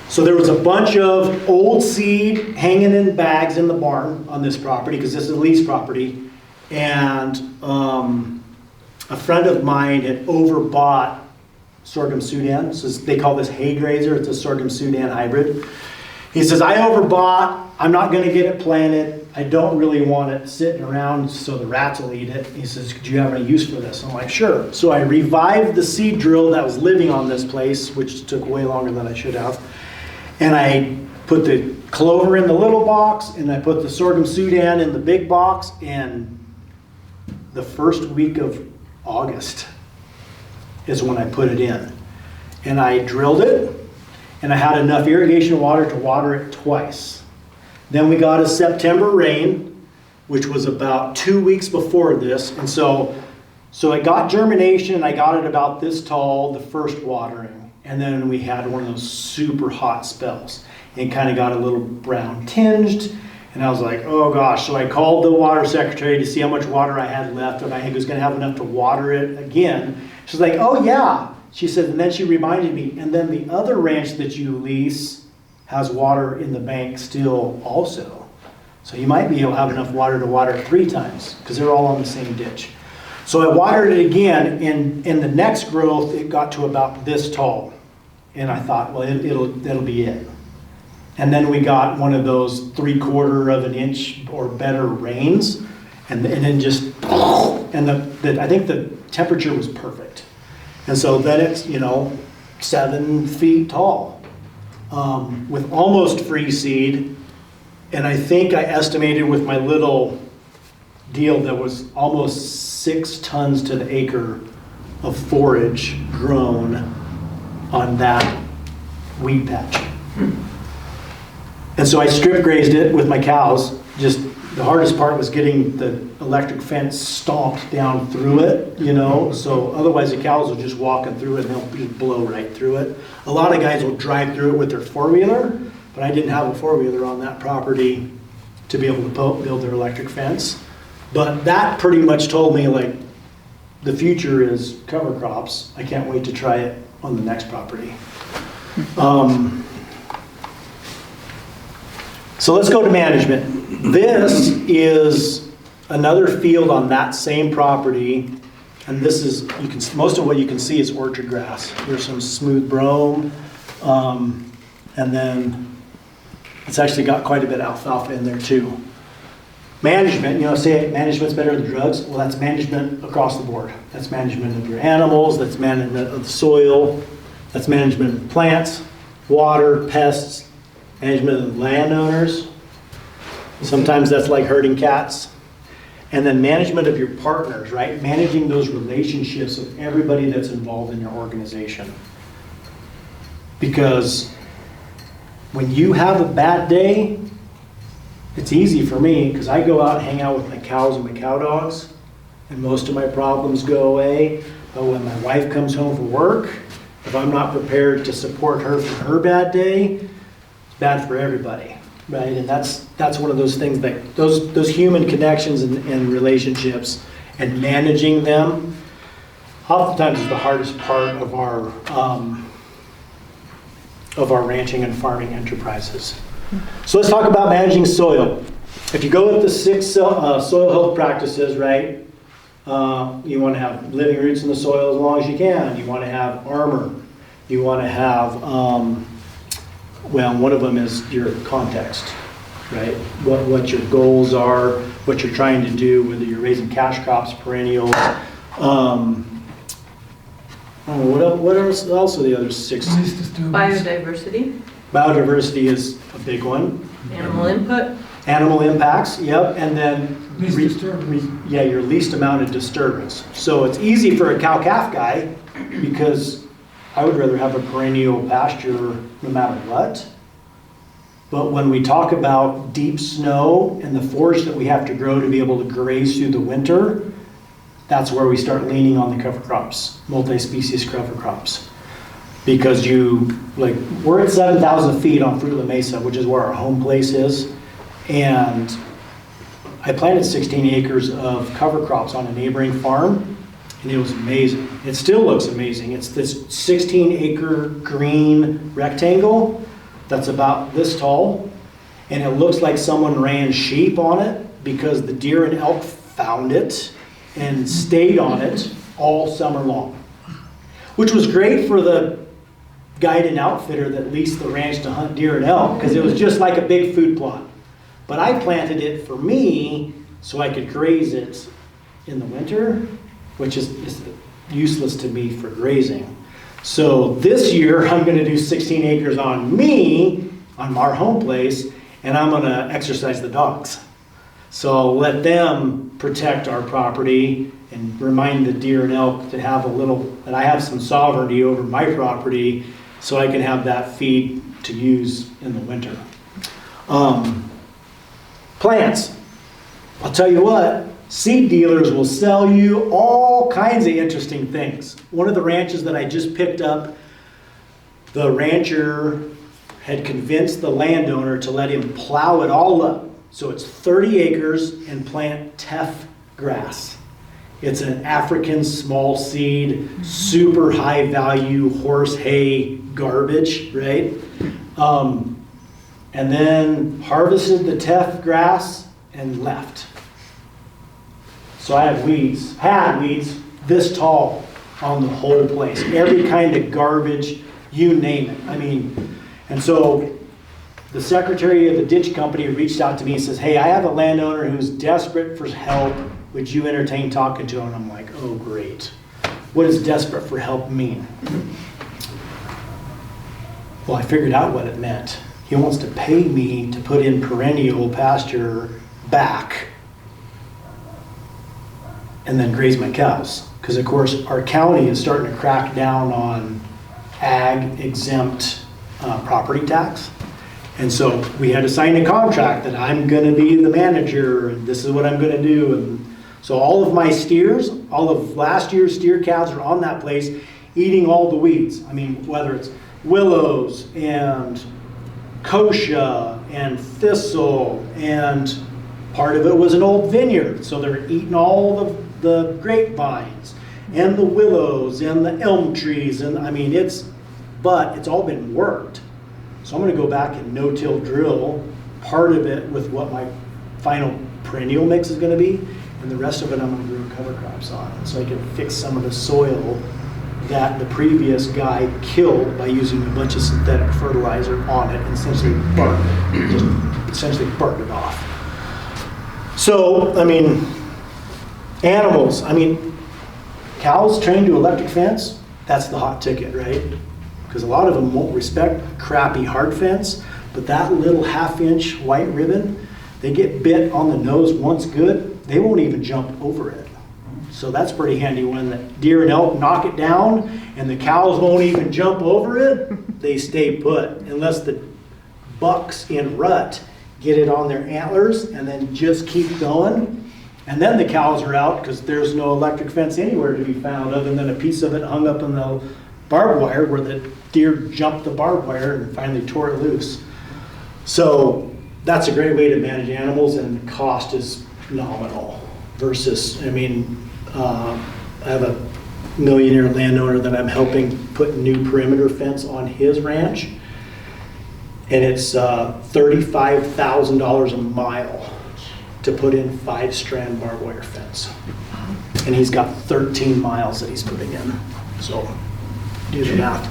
So there was a bunch of old seed hanging in bags in the barn on this property, because this is a lease property. And a friend of mine had overbought sorghum Sudan. So they call this hay grazer. It's a sorghum Sudan hybrid. He says, I overbought. I'm not going to get it planted. I don't really want it sitting around so the rats will eat it. He says, do you have any use for this? I'm like, sure. So I revived the seed drill that was living on this place, which took way longer than I should have. And I put the clover in the little box, and I put the sorghum Sudan in the big box. And the first week of August is when I put it in. And I drilled it, and I had enough irrigation water to water it twice. Then we got a September rain, which was about 2 weeks before this. And so it got germination, and I got it about this tall, the first watering. And then we had one of those super hot spells. And it kind of got a little brown tinged. And I was like, oh gosh. So I called the water secretary to see how much water I had left, and I was going to have enough to water it again. She's like, oh yeah. She said, and then she reminded me, and then the other ranch that you lease has water in the bank still also. So you might be able to have enough water to water it 3 times, because they're all on the same ditch. So I watered it again, and in the next growth, it got to about this tall. And I thought, well, that'll be it. And then we got one of those 3/4 of an inch or better rains, and then just, and I think the temperature was perfect. And so then it's, 7 feet tall, with almost free seed. And I think I estimated with my little deal that was almost 6 tons to the acre of forage grown on that wheat patch. And so I strip grazed it with my cows. Just the hardest part was getting the electric fence stomped down through it, so otherwise the cows will just walking through it and they'll just blow right through it. A lot of guys will drive through it with their 4-wheeler, but I didn't have a 4-wheeler on that property to be able to build their electric fence. But that pretty much told me, like, the future is cover crops. I can't wait to try it on the next property. So let's go to management. This is another field on that same property, and this is, most of what you can see is orchard grass. There's some smooth brome, and then it's actually got quite a bit of alfalfa in there too. Management, say management's better than drugs. Well, that's management across the board. That's management of your animals, that's management of the soil, that's management of plants, water, pests, management of landowners. Sometimes that's like herding cats. And then management of your partners, right? Managing those relationships with everybody that's involved in your organization. Because when you have a bad day, it's easy for me because I go out and hang out with my cows and my cow dogs, and most of my problems go away. But when my wife comes home from work, if I'm not prepared to support her for her bad day, it's bad for everybody, right? And that's one of those things that those human connections and relationships and managing them, oftentimes is the hardest part of our ranching and farming enterprises. So let's talk about managing soil. If you go with the 6 soil health practices, right? You want to have living roots in the soil as long as you can. You want to have armor. You want to have, well, one of them is your context, right? What your goals are, what you're trying to do, whether you're raising cash crops, perennials. What else are the other 6? Biodiversity. Biodiversity is a big one. Animal input. Animal impacts, yep, and then Least disturbance. your least amount of disturbance. So it's easy for a cow-calf guy because I would rather have a perennial pasture no matter what. But when we talk about deep snow and the forage that we have to grow to be able to graze through the winter, that's where we start leaning on the cover crops, multi-species cover crops. Because we're at 7,000 feet on Fruitland Mesa, which is where our home place is. And I planted 16 acres of cover crops on a neighboring farm, and it was amazing. It still looks amazing. It's this 16-acre green rectangle that's about this tall, and it looks like someone ran sheep on it because the deer and elk found it and stayed on it all summer long, which was great for the guide and outfitter that leased the ranch to hunt deer and elk because it was just like a big food plot. But I planted it for me so I could graze it in the winter, which is useless to me for grazing. So this year I'm going to do 16 acres on me, on our home place, and I'm going to exercise the dogs. So I'll let them protect our property and remind the deer and elk to have that I have some sovereignty over my property so I can have that feed to use in the winter. Plants. I'll tell you what, seed dealers will sell you all kinds of interesting things. One of the ranches that I just picked up, the rancher had convinced the landowner to let him plow it all up. So it's 30 acres and plant teff grass. It's an African small seed, super high value horse hay garbage, right? And then harvested the teff grass and left. So I had weeds this tall on the whole place. Every kind of garbage, you name it. I mean, and so the secretary of the ditch company reached out to me and says, hey, I have a landowner who's desperate for help. Would you entertain talking to him? And I'm like, oh, great. What does desperate for help mean? Well, I figured out what it meant. He wants to pay me to put in perennial pasture back and then graze my cows. Because, of course, our county is starting to crack down on ag exempt property tax. And so we had to sign a contract that I'm going to be the manager and this is what I'm going to do. And so all of my steers, all of last year's steer calves are on that place eating all the weeds. I mean, whether it's willows and kochia and thistle, and part of it was an old vineyard. So they're eating all the grapevines and the willows and the elm trees. And I mean, it's all been worked. So I'm going to go back and no-till drill part of it with what my final perennial mix is going to be, and the rest of it I'm going to grow cover crops on. And so I can fix some of the soil that the previous guy killed by using a bunch of synthetic fertilizer on it and essentially burned it off. So, I mean, animals. I mean, cows trained to electric fence, that's the hot ticket, right? Because a lot of them won't respect crappy hard fence, but that little 1/2 inch white ribbon, they get bit on the nose once good, they won't even jump over it. So that's pretty handy when the deer and elk knock it down and the cows won't even jump over it, they stay put unless the bucks in rut get it on their antlers and then just keep going. And then the cows are out because there's no electric fence anywhere to be found other than a piece of it hung up in the barbed wire where the deer jumped the barbed wire and finally tore it loose. So that's a great way to manage animals, and the cost is nominal versus, I mean, I have a millionaire landowner that I'm helping put new perimeter fence on his ranch, and it's $35,000 a mile to put in 5-strand barbed wire fence. And he's got 13 miles that he's putting in. So do the math.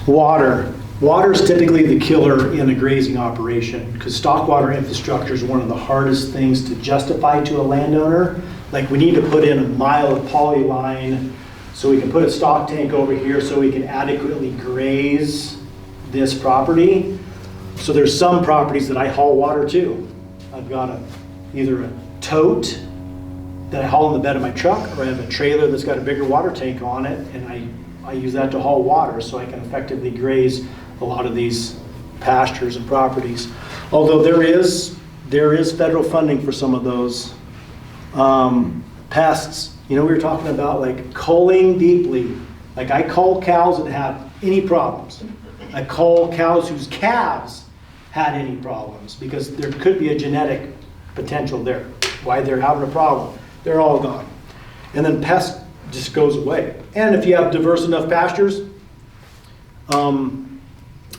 Water. Water is typically the killer in a grazing operation because stock water infrastructure is one of the hardest things to justify to a landowner. Like, we need to put in a mile of poly line so we can put a stock tank over here so we can adequately graze this property. So there's some properties that I haul water to. I've got either a tote that I haul in the bed of my truck, or I have a trailer that's got a bigger water tank on it, and I use that to haul water so I can effectively graze a lot of these pastures and properties. Although there is federal funding for some of those pests. You know, we were talking about like culling deeply. Like, I cull cows that have any problems. I cull cows whose calves had any problems because there could be a genetic potential there. Why they're having a problem. They're all gone. And then pest just goes away. And if you have diverse enough pastures,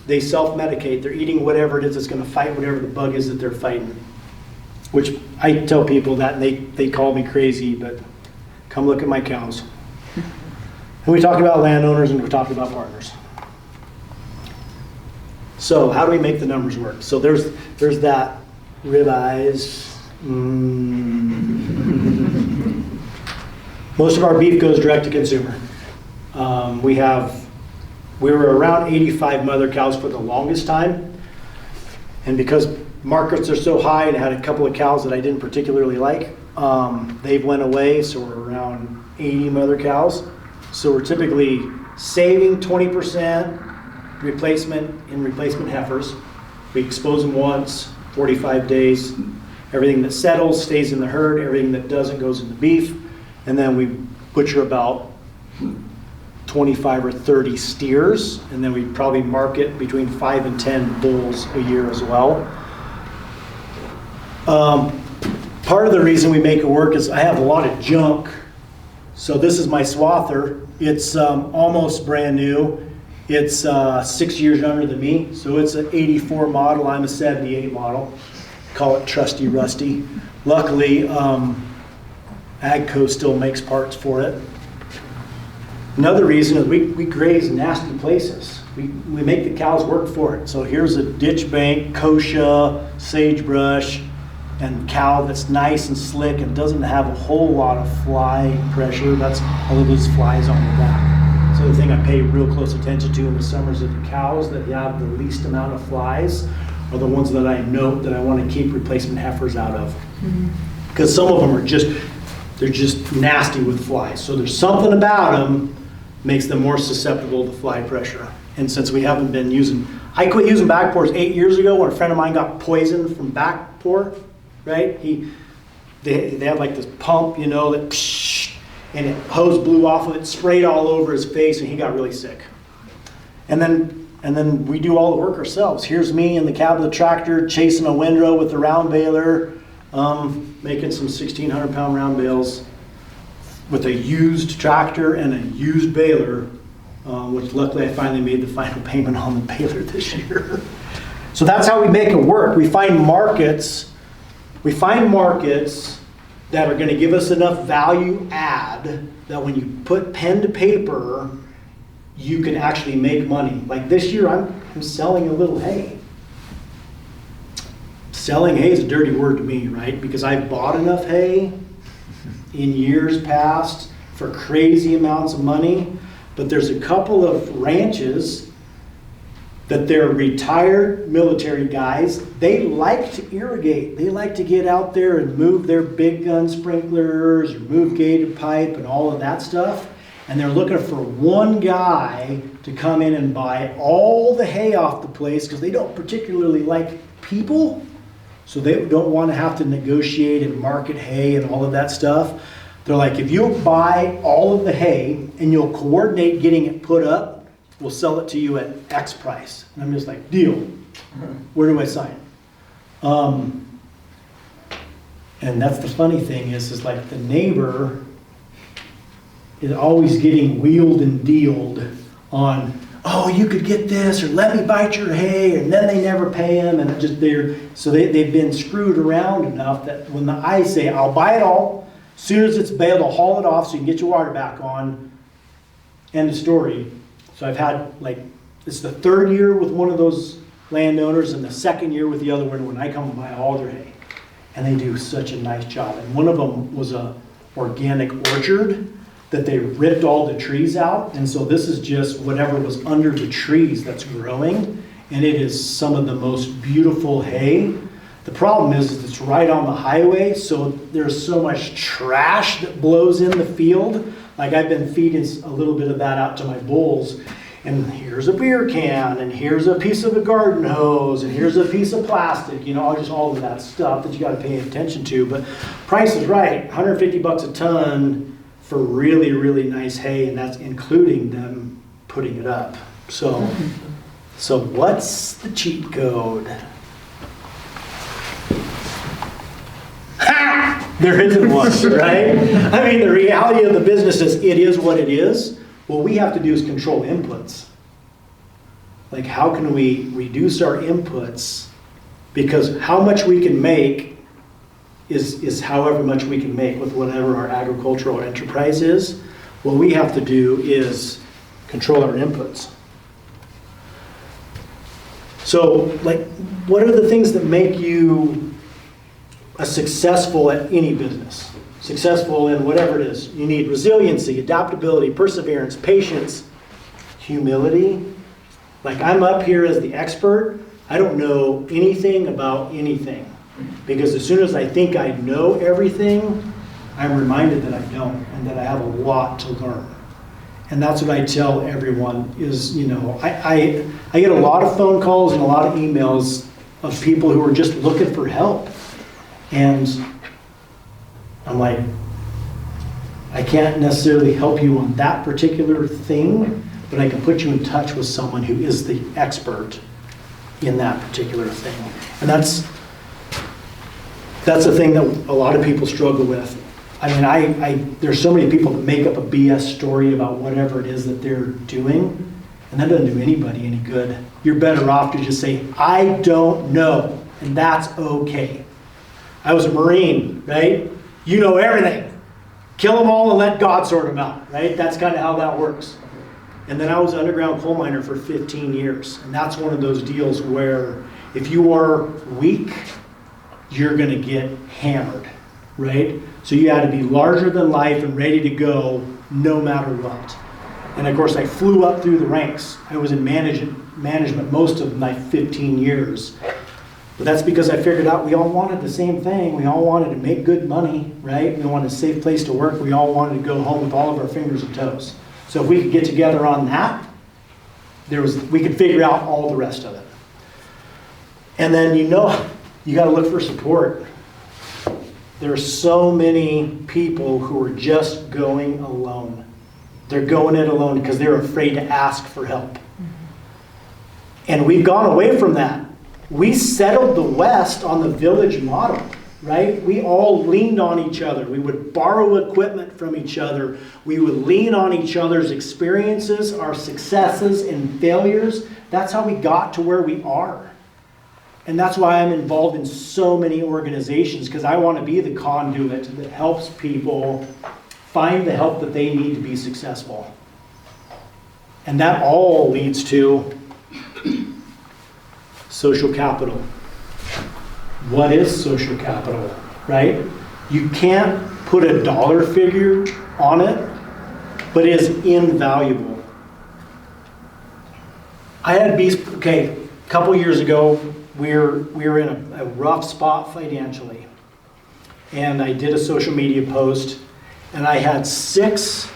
they self-medicate. They're eating whatever it is that's going to fight whatever the bug is that they're fighting. Which I tell people that, and they call me crazy, but come look at my cows. And we talk about landowners and we're talking about partners. So how do we make the numbers work? So there's that ribeyes. Most of our beef goes direct to consumer. We were around 85 mother cows for the longest time. And because markets are so high and I had a couple of cows that I didn't particularly like, they've went away, so we're around 80 mother cows. So we're typically saving 20% replacement heifers. We expose them once, 45 days. Everything that settles stays in the herd, everything that doesn't goes in the beef. And then we butcher about 25 or 30 steers, and then we probably market between 5 and 10 bulls a year as well. Part of the reason we make it work is I have a lot of junk. So this is my swather. It's almost brand new. It's 6 years younger than me, so it's an 84 model. I'm a 78 model. Call it trusty rusty. Luckily, Agco still makes parts for it. Another reason is we graze in nasty places. We make the cows work for it. So here's a ditch bank, kochia, sagebrush, and cow that's nice and slick and doesn't have a whole lot of fly pressure. That's all of those flies on the back. So the thing I pay real close attention to in the summers are the cows that have the least amount of flies are the ones that I note that I want to keep replacement heifers out of. Because some of them are they're just nasty with flies. So there's something about them makes them more susceptible to fly pressure. And since we haven't been I quit using back pores 8 years ago when a friend of mine got poisoned from back pour, right? They have like this pump, you know, that and it hose blew off of it, sprayed all over his face, and he got really sick. And then we do all the work ourselves. Here's me in the cab of the tractor chasing a windrow with the round baler, making some 1,600-pound round bales with a used tractor and a used baler, which luckily I finally made the final payment on the baler this year. So that's how we make it work. We find markets that are going to give us enough value add that when you put pen to paper, you can actually make money. Like this year, I'm selling a little hay. Selling hay is a dirty word to me, right? Because I've bought enough hay in years past for crazy amounts of money, but there's a couple of ranches that they're retired military guys. They like to irrigate. They like to get out there and move their big gun sprinklers or move gated pipe and all of that stuff. And they're looking for one guy to come in and buy all the hay off the place because they don't particularly like people. So they don't want to have to negotiate and market hay and all of that stuff. They're like, if you'll buy all of the hay and you'll coordinate getting it put up, we'll sell it to you at X price. And I'm just like, deal. Where do I sign? And that's the funny thing is like the neighbor is always getting wheeled and dealed on, oh, you could get this, or let me bite your hay, and then they never pay them, and they've been screwed around enough that when I say, I'll buy it all, as soon as it's baled, I'll haul it off so you can get your water back on, end of story. So I've had, it's the third year with one of those landowners and the second year with the other one when I come and buy all their hay. And they do such a nice job. And one of them was a organic orchard that they ripped all the trees out. And so this is just whatever was under the trees that's growing. And it is some of the most beautiful hay. The problem is it's right on the highway, so there's so much trash that blows in the field. Like I've been feeding a little bit of that out to my bulls. And here's a beer can, and here's a piece of a garden hose, and here's a piece of plastic, just all of that stuff that you got to pay attention to. But price is right, 150 bucks a ton for really, really nice hay, and that's including them putting it up. So what's the cheat code? Ha! There isn't one, right? I mean, the reality of the business is it is what it is. What we have to do is control inputs. Like, how can we reduce our inputs? Because how much we can make is however much we can make with whatever our agricultural enterprise is. What we have to do is control our inputs. So, what are the things that make you a successful at any business? Successful in whatever it is. You need resiliency, adaptability, perseverance, patience, humility. Like I'm up here as the expert. I don't know anything about anything. Because as soon as I think I know everything, I'm reminded that I don't and that I have a lot to learn. And that's what I tell everyone is, I get a lot of phone calls and a lot of emails of people who are just looking for help. And I'm like, I can't necessarily help you on that particular thing, but I can put you in touch with someone who is the expert in that particular thing. And that's the thing that a lot of people struggle with. I mean, there's so many people that make up a BS story about whatever it is that they're doing, and that doesn't do anybody any good. You're better off to just say, I don't know, and that's okay. I was a Marine, right? You know everything. Kill them all and let God sort them out, right? That's kind of how that works. And then I was an underground coal miner for 15 years. And that's one of those deals where if you are weak, you're going to get hammered, right? So you had to be larger than life and ready to go no matter what. And of course, I flew up through the ranks. I was in management most of my 15 years. But that's because I figured out we all wanted the same thing. We all wanted to make good money, right? We wanted a safe place to work. We all wanted to go home with all of our fingers and toes. So if we could get together on that, we could figure out all the rest of it. And then you got to look for support. There are so many people who are just going alone. They're going it alone because they're afraid to ask for help. And we've gone away from that. We settled the West on the village model, right? We all leaned on each other. We would borrow equipment from each other. We would lean on each other's experiences, our successes and failures. That's how we got to where we are. And that's why I'm involved in so many organizations, because I want to be the conduit that helps people find the help that they need to be successful. And that all leads to social capital. What is social capital, right? You can't put a dollar figure on it, but it is invaluable. I had beef, okay, a couple years ago, we were in a rough spot financially. And I did a social media post, and I had 6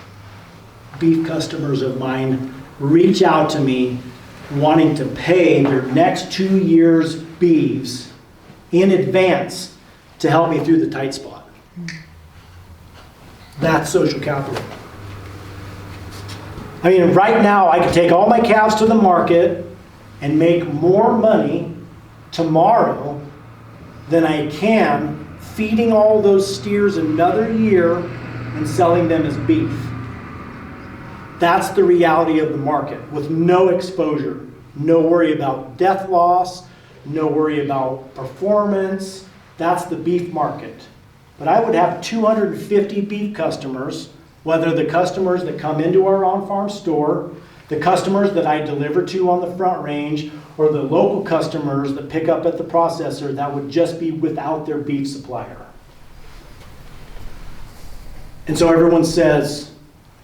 beef customers of mine reach out to me wanting to pay their next 2 years' beeves in advance to help me through the tight spot. That's social capital. I mean, right now, I could take all my calves to the market and make more money tomorrow than I can feeding all those steers another year and selling them as beef. That's the reality of the market, with no exposure. No worry about death loss, no worry about performance. That's the beef market. But I would have 250 beef customers, whether the customers that come into our on-farm store, the customers that I deliver to on the front range, or the local customers that pick up at the processor that would just be without their beef supplier. And so everyone says,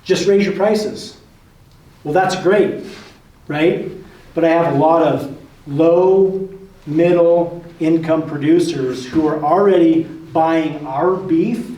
just raise your prices. Well, that's great, right? But I have a lot of low, middle income producers who are already buying our beef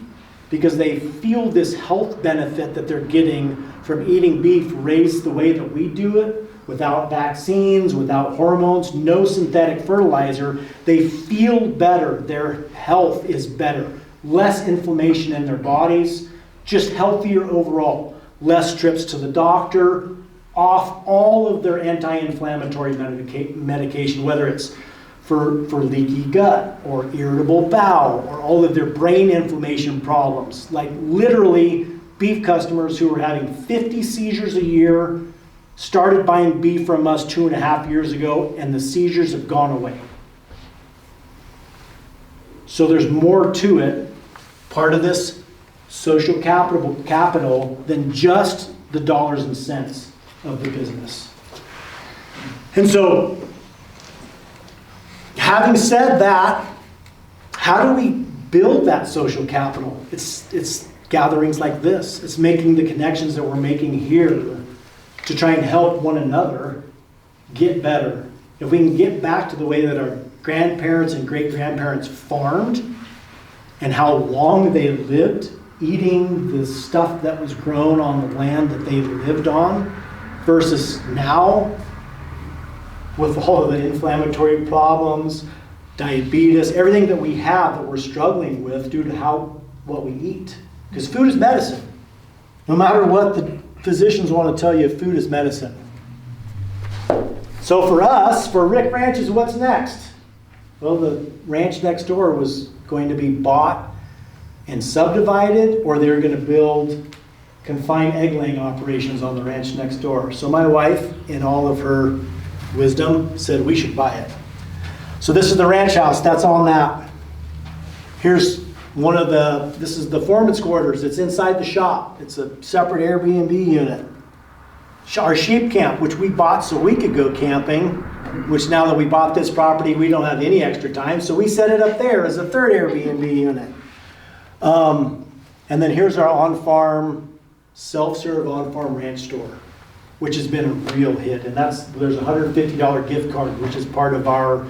because they feel this health benefit that they're getting from eating beef raised the way that we do it, without vaccines, without hormones, no synthetic fertilizer. They feel better. Their health is better. Less inflammation in their bodies, just healthier overall. Less trips to the doctor, off all of their anti-inflammatory medication, whether it's for leaky gut or irritable bowel or all of their brain inflammation problems. Like literally, beef customers who were having 50 seizures a year started buying beef from us 2.5 years ago, and the seizures have gone away. So there's more to it, part of this social capital than just the dollars and cents of the business. And so, having said that, how do we build that social capital? It's gatherings like this. It's making the connections that we're making here to try and help one another get better. If we can get back to the way that our grandparents and great-grandparents farmed and how long they lived eating the stuff that was grown on the land that they lived on versus now with all of the inflammatory problems, diabetes, everything that we have that we're struggling with due to what we eat. Because food is medicine. No matter what the physicians want to tell you, food is medicine. So for us, for Wrich Ranches, what's next? Well, the ranch next door was going to be bought and subdivided, or they were going to build confined egg-laying operations on the ranch next door. So my wife, in all of her wisdom, said we should buy it. So this is the ranch house. That's on that. Here's this is the foreman's quarters. It's inside the shop. It's a separate Airbnb unit. Our sheep camp, which we bought so we could go camping, which now that we bought this property, we don't have any extra time. So we set it up there as a third Airbnb unit. And then here's our on-farm, self-serve on-farm ranch store, which has been a real hit. And there's a $150 gift card, which is part of our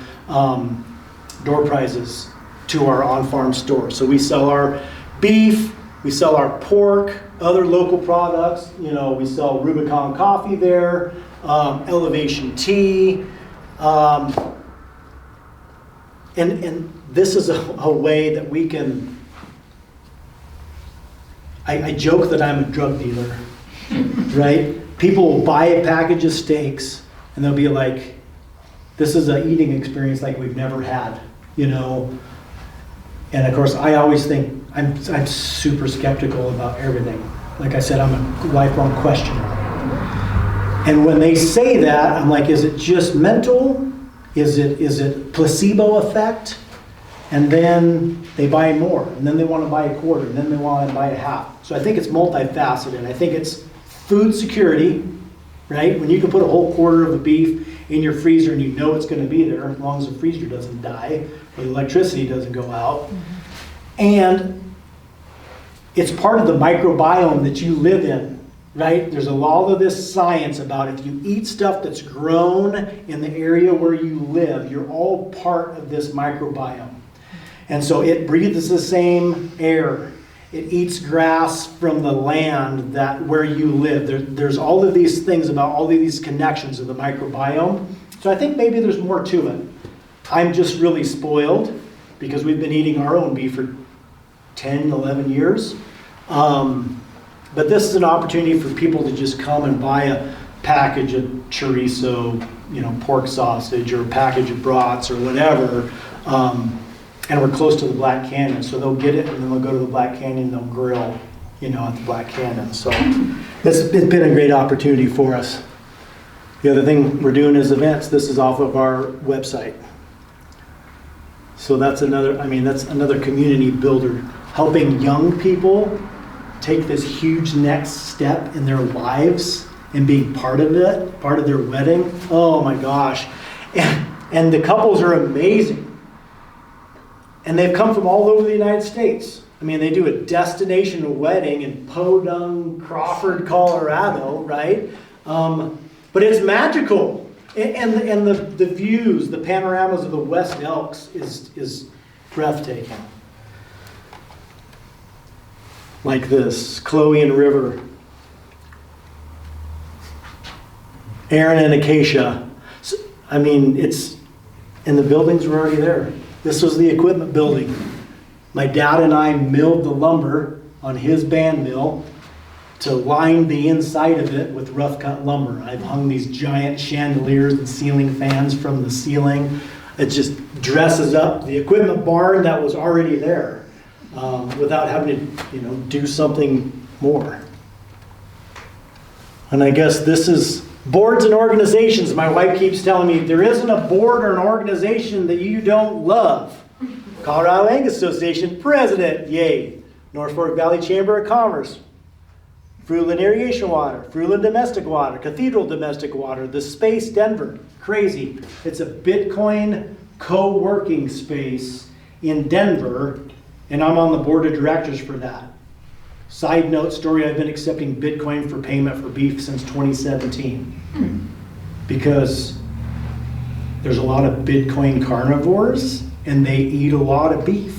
door prizes to our on-farm store. So we sell our beef, we sell our pork, other local products. You know, we sell Rubicon coffee there, Elevation tea. And this is a way that we can... I joke that I'm a drug dealer, right? People will buy a package of steaks and they'll be like, this is an eating experience like we've never had, you know? And of course, I always think, I'm super skeptical about everything. Like I said, I'm a lifelong questioner. And when they say that, I'm like, is it just mental? Is it placebo effect? And then they buy more, and then they want to buy a quarter, and then they want to buy a half. So I think it's multifaceted. I think it's food security, right? When you can put a whole quarter of a beef in your freezer and you know it's going to be there as long as the freezer doesn't die or the electricity doesn't go out. And it's part of the microbiome that you live in. right? There's a lot of this science about if you eat stuff that's grown in the area where you live, you're all part of this microbiome. And so it breathes the same air. It eats grass from the land that where you live. There's all of these things about all of these connections of the microbiome. So I think maybe there's more to it. I'm just really spoiled because we've been eating our own beef for 10, 11 years. But this is an opportunity for people to just come and buy a package of chorizo, pork sausage, or a package of brats or whatever. And we're close to the Black Canyon, so they'll get it and then they'll go to the Black Canyon, they'll grill, at the Black Canyon. So it's been a great opportunity for us. The other thing we're doing is events. This is off of our website. So that's another community builder, helping young people take this huge next step in their lives and being part of it, part of their wedding. Oh my gosh. And the couples are amazing. And they've come from all over the United States. They do a destination wedding in Podunk, Crawford, Colorado, right? But it's magical. And the views, the panoramas of the West Elks is breathtaking. Like this, Chloe and River, Aaron and Acacia. And the buildings were already there. This was the equipment building. My dad and I milled the lumber on his band mill to line the inside of it with rough cut lumber. I've hung these giant chandeliers and ceiling fans from the ceiling. It just dresses up the equipment barn that was already there without having to, do something more. And I guess this is boards and organizations. My wife keeps telling me there isn't a board or an organization that you don't love. Colorado Angus Association President, yay. North Fork Valley Chamber of Commerce, Fruitland Irrigation Water, Fruitland Domestic Water, Cathedral Domestic Water, The Space Denver, crazy. It's a Bitcoin co-working space in Denver, and I'm on the board of directors for that. Side note story, I've been accepting Bitcoin for payment for beef since 2017 because there's a lot of Bitcoin carnivores and they eat a lot of beef.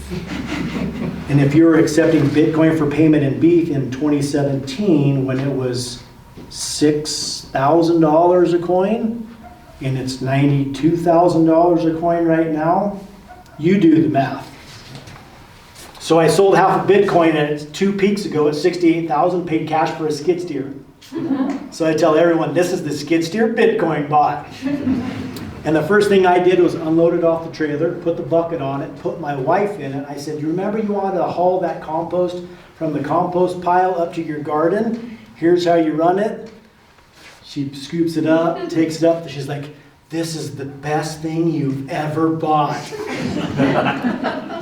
And if you're accepting Bitcoin for payment in beef in 2017 when it was $6,000 a coin and it's $92,000 a coin right now, you do the math. So I sold half a Bitcoin at 2 peaks ago at $68,000, paid cash for a skid steer. So I tell everyone, this is the skid steer Bitcoin bot. And the first thing I did was unload it off the trailer, put the bucket on it, put my wife in it. I said, you remember you wanted to haul that compost from the compost pile up to your garden? Here's how you run it. She scoops it up, takes it up. She's like, this is the best thing you've ever bought.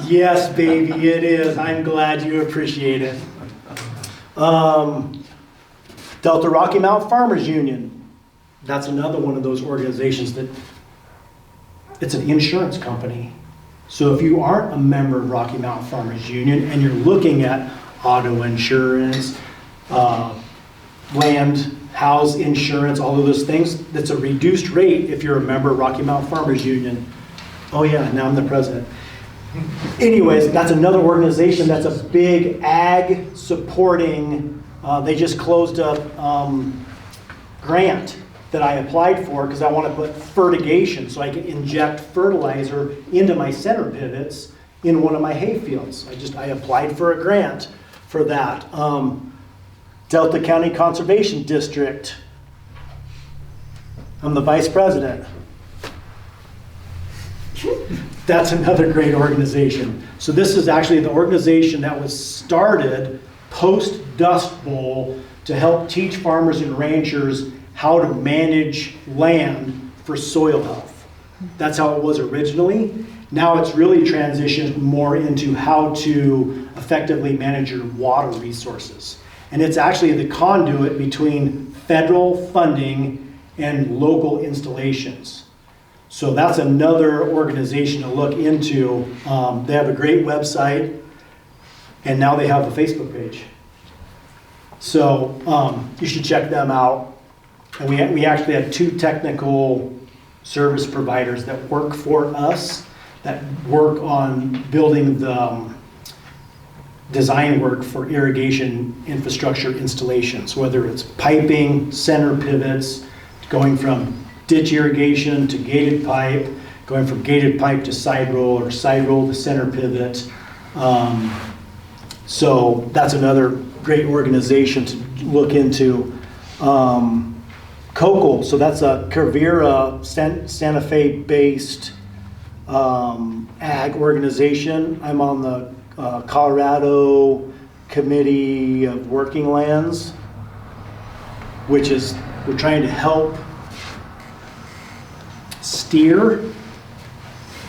Yes, baby, it is. I'm glad you appreciate it. Delta Rocky Mountain Farmers Union. That's another one of those organizations that it's an insurance company. So if you aren't a member of Rocky Mountain Farmers Union and you're looking at auto insurance, land, house insurance, all of those things, that's a reduced rate if you're a member of Rocky Mountain Farmers Union. Oh yeah, now I'm the president. Anyways, that's another organization that's a big ag supporting, they just closed a grant that I applied for because I want to put fertigation so I can inject fertilizer into my center pivots in one of my hay fields. I applied for a grant for that. Delta County Conservation District. I'm the vice president. That's another great organization. So this is actually the organization that was started post-Dust Bowl to help teach farmers and ranchers how to manage land for soil health. That's how it was originally. Now it's really transitioned more into how to effectively manage your water resources. And it's actually the conduit between federal funding and local installations. So that's another organization to look into. They have a great website, and now they have a Facebook page. So you should check them out. And we actually have 2 technical service providers that work for us, that work on building the design work for irrigation infrastructure installations, whether it's piping, center pivots, going from ditch irrigation to gated pipe, going from gated pipe to side roll, or side roll to center pivot. So that's another great organization to look into. COCL, so that's a Quivira, Santa Fe based ag organization. I'm on the Colorado Committee of Working Lands, which is, we're trying to help steer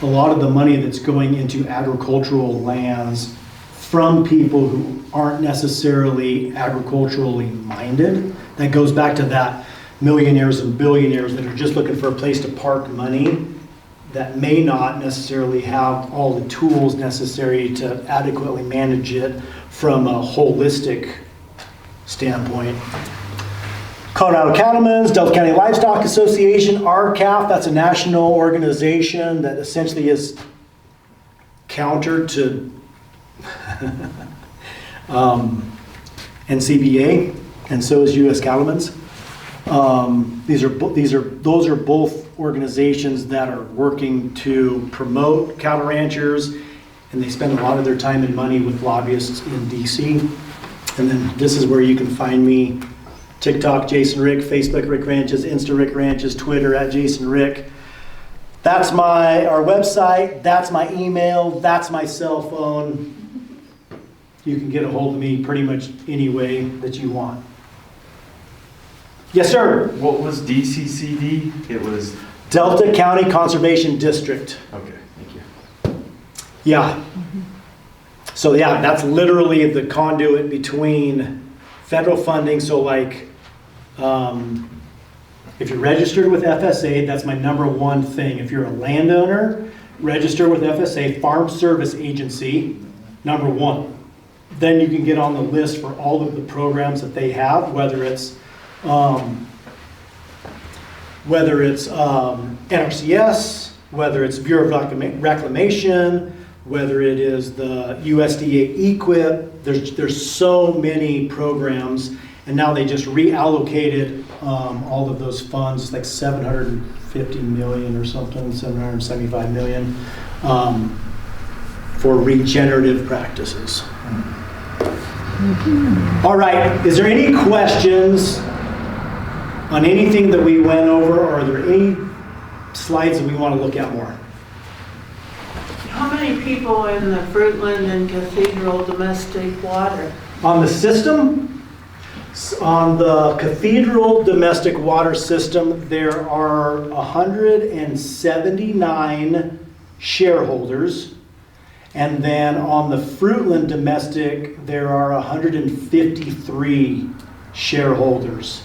a lot of the money that's going into agricultural lands from people who aren't necessarily agriculturally minded. That goes back to that millionaires and billionaires that are just looking for a place to park money, that may not necessarily have all the tools necessary to adequately manage it from a holistic standpoint. Colorado Cattlemen's, Delta County Livestock Association, RCAF, that's a national organization that essentially is counter to NCBA, and so is U.S. Cattlemen's. Those are both organizations that are working to promote cattle ranchers, and they spend a lot of their time and money with lobbyists in DC. And then this is where you can find me: TikTok, Jason Rick; Facebook, Rick Ranches; Insta, Rick Ranches; Twitter, @JasonRick. That's our website, that's my email, that's my cell phone. You can get a hold of me pretty much any way that you want. Yes, sir. What was DCCD? It was... Delta County Conservation District. Okay, thank you. Yeah. So yeah, that's literally the conduit between federal funding. So like, if you're registered with FSA, that's my #1 thing. If you're a landowner, register with FSA, Farm Service Agency, #1. Then you can get on the list for all of the programs that they have, whether it's NRCS, whether it's Bureau of Reclamation, whether it is the USDA EQIP. There's so many programs, and now they just reallocated all of those funds, like $750 million or something, $775 million, for regenerative practices. All right, is there any questions on anything that we went over, or are there any slides that we want to look at more? How many people in the Fruitland and Cathedral domestic water? On the system, on the Cathedral domestic water system, there are 179 shareholders. And then on the Fruitland domestic, there are 153 shareholders.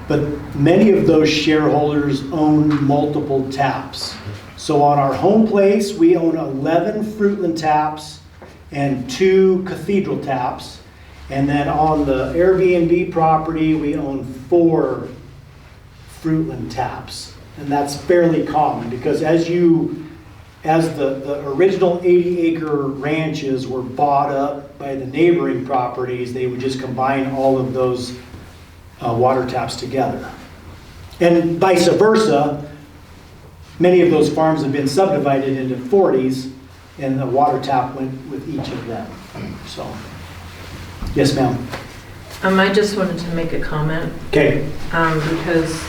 But many of those shareholders own multiple taps. So on our home place, we own 11 Fruitland taps and 2 Cathedral taps. And then on the Airbnb property, we own 4 Fruitland taps. And that's fairly common, because as the original 80-acre ranches were bought up by the neighboring properties, they would just combine all of those water taps together. And vice versa, many of those farms have been subdivided into 40s, and the water tap went with each of them. So, yes, ma'am. I just wanted to make a comment. Okay. Because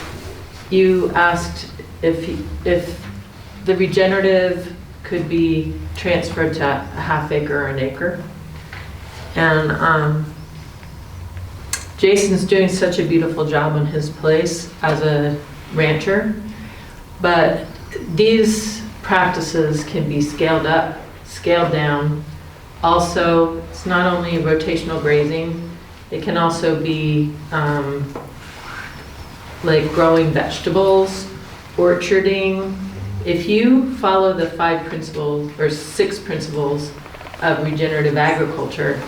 you asked if the regenerative could be transferred to a half acre or an acre. And Jason's doing such a beautiful job on his place as a rancher, but these practices can be scaled up, scaled down. Also, it's not only rotational grazing, it can also be like growing vegetables, orcharding. If you follow the 5 principles or 6 principles of regenerative agriculture,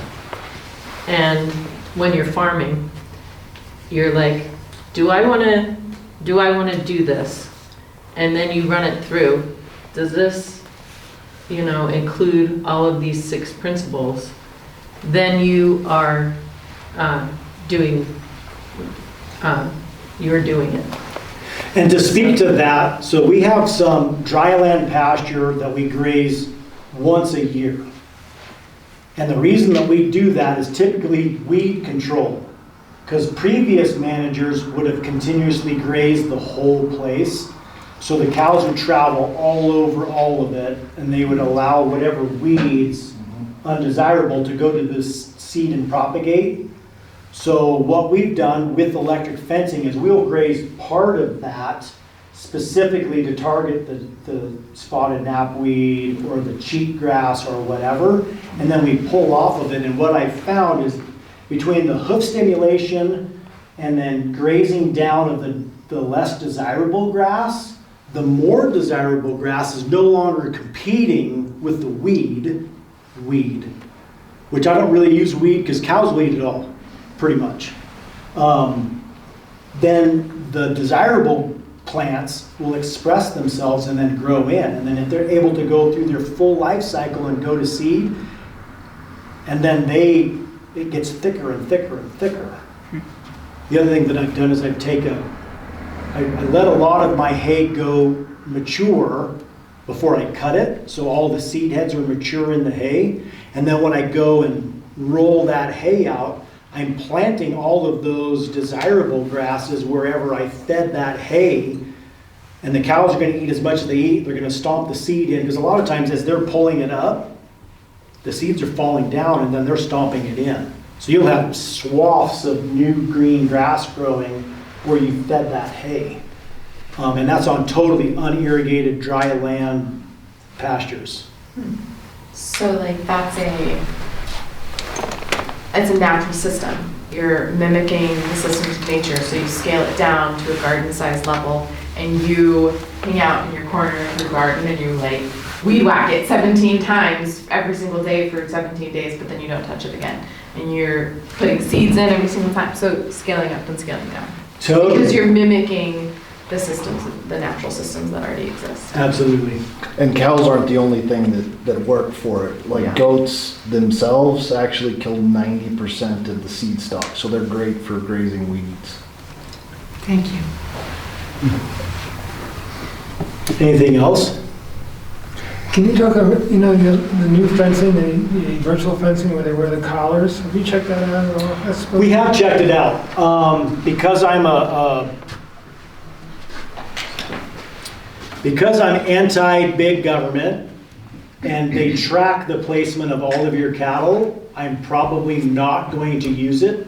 and when you're farming, you're like, do I want to do this? And then you run it through. Does this, include all of these 6 principles? Then you are you're doing it. And to speak to that, so we have some dry land pasture that we graze once a year. And the reason that we do that is typically weed control. Because previous managers would have continuously grazed the whole place. So the cows would travel all over all of it, and they would allow whatever weeds undesirable to go to this seed and propagate. So what we've done with electric fencing is we'll graze part of that specifically to target the spotted knapweed or the cheatgrass or whatever, and then we pull off of it. And what I found is between the hoof stimulation and then grazing down of the less desirable grass, the more desirable grass is no longer competing with the weed, which I don't really use weed because cows will eat it all, pretty much. Then the desirable plants will express themselves and then grow in. And then if they're able to go through their full life cycle and go to seed, and then it gets thicker and thicker and thicker. The other thing that I've done is I let a lot of my hay go mature before I cut it, so all the seed heads are mature in the hay. And then when I go and roll that hay out, I'm planting all of those desirable grasses wherever I fed that hay. And the cows are going to eat as much as they eat. They're going to stomp the seed in, because a lot of times as they're pulling it up, the seeds are falling down and then they're stomping it in. So you'll have swaths of new green grass growing where you fed that hay. And that's on totally unirrigated dry land pastures. So like it's a natural system. You're mimicking the systems of nature, so you scale it down to a garden-sized level, and you hang out in your corner of your garden and you like weed whack it 17 times every single day for 17 days, but then you don't touch it again. And you're putting seeds in every single time, so scaling up and scaling down. Totally. Because you're mimicking the systems, the natural systems that already exist. Absolutely. And cows aren't the only thing that work for it. Like Yeah. goats themselves actually kill 90% of the seed stock, so they're great for grazing weeds. Thank you. Anything else? Can you talk about, the new fencing, the virtual fencing where they wear the collars? Have you checked that out at all? That's We have checked it out. Because I'm anti-big government and they track the placement of all of your cattle, I'm probably not going to use it,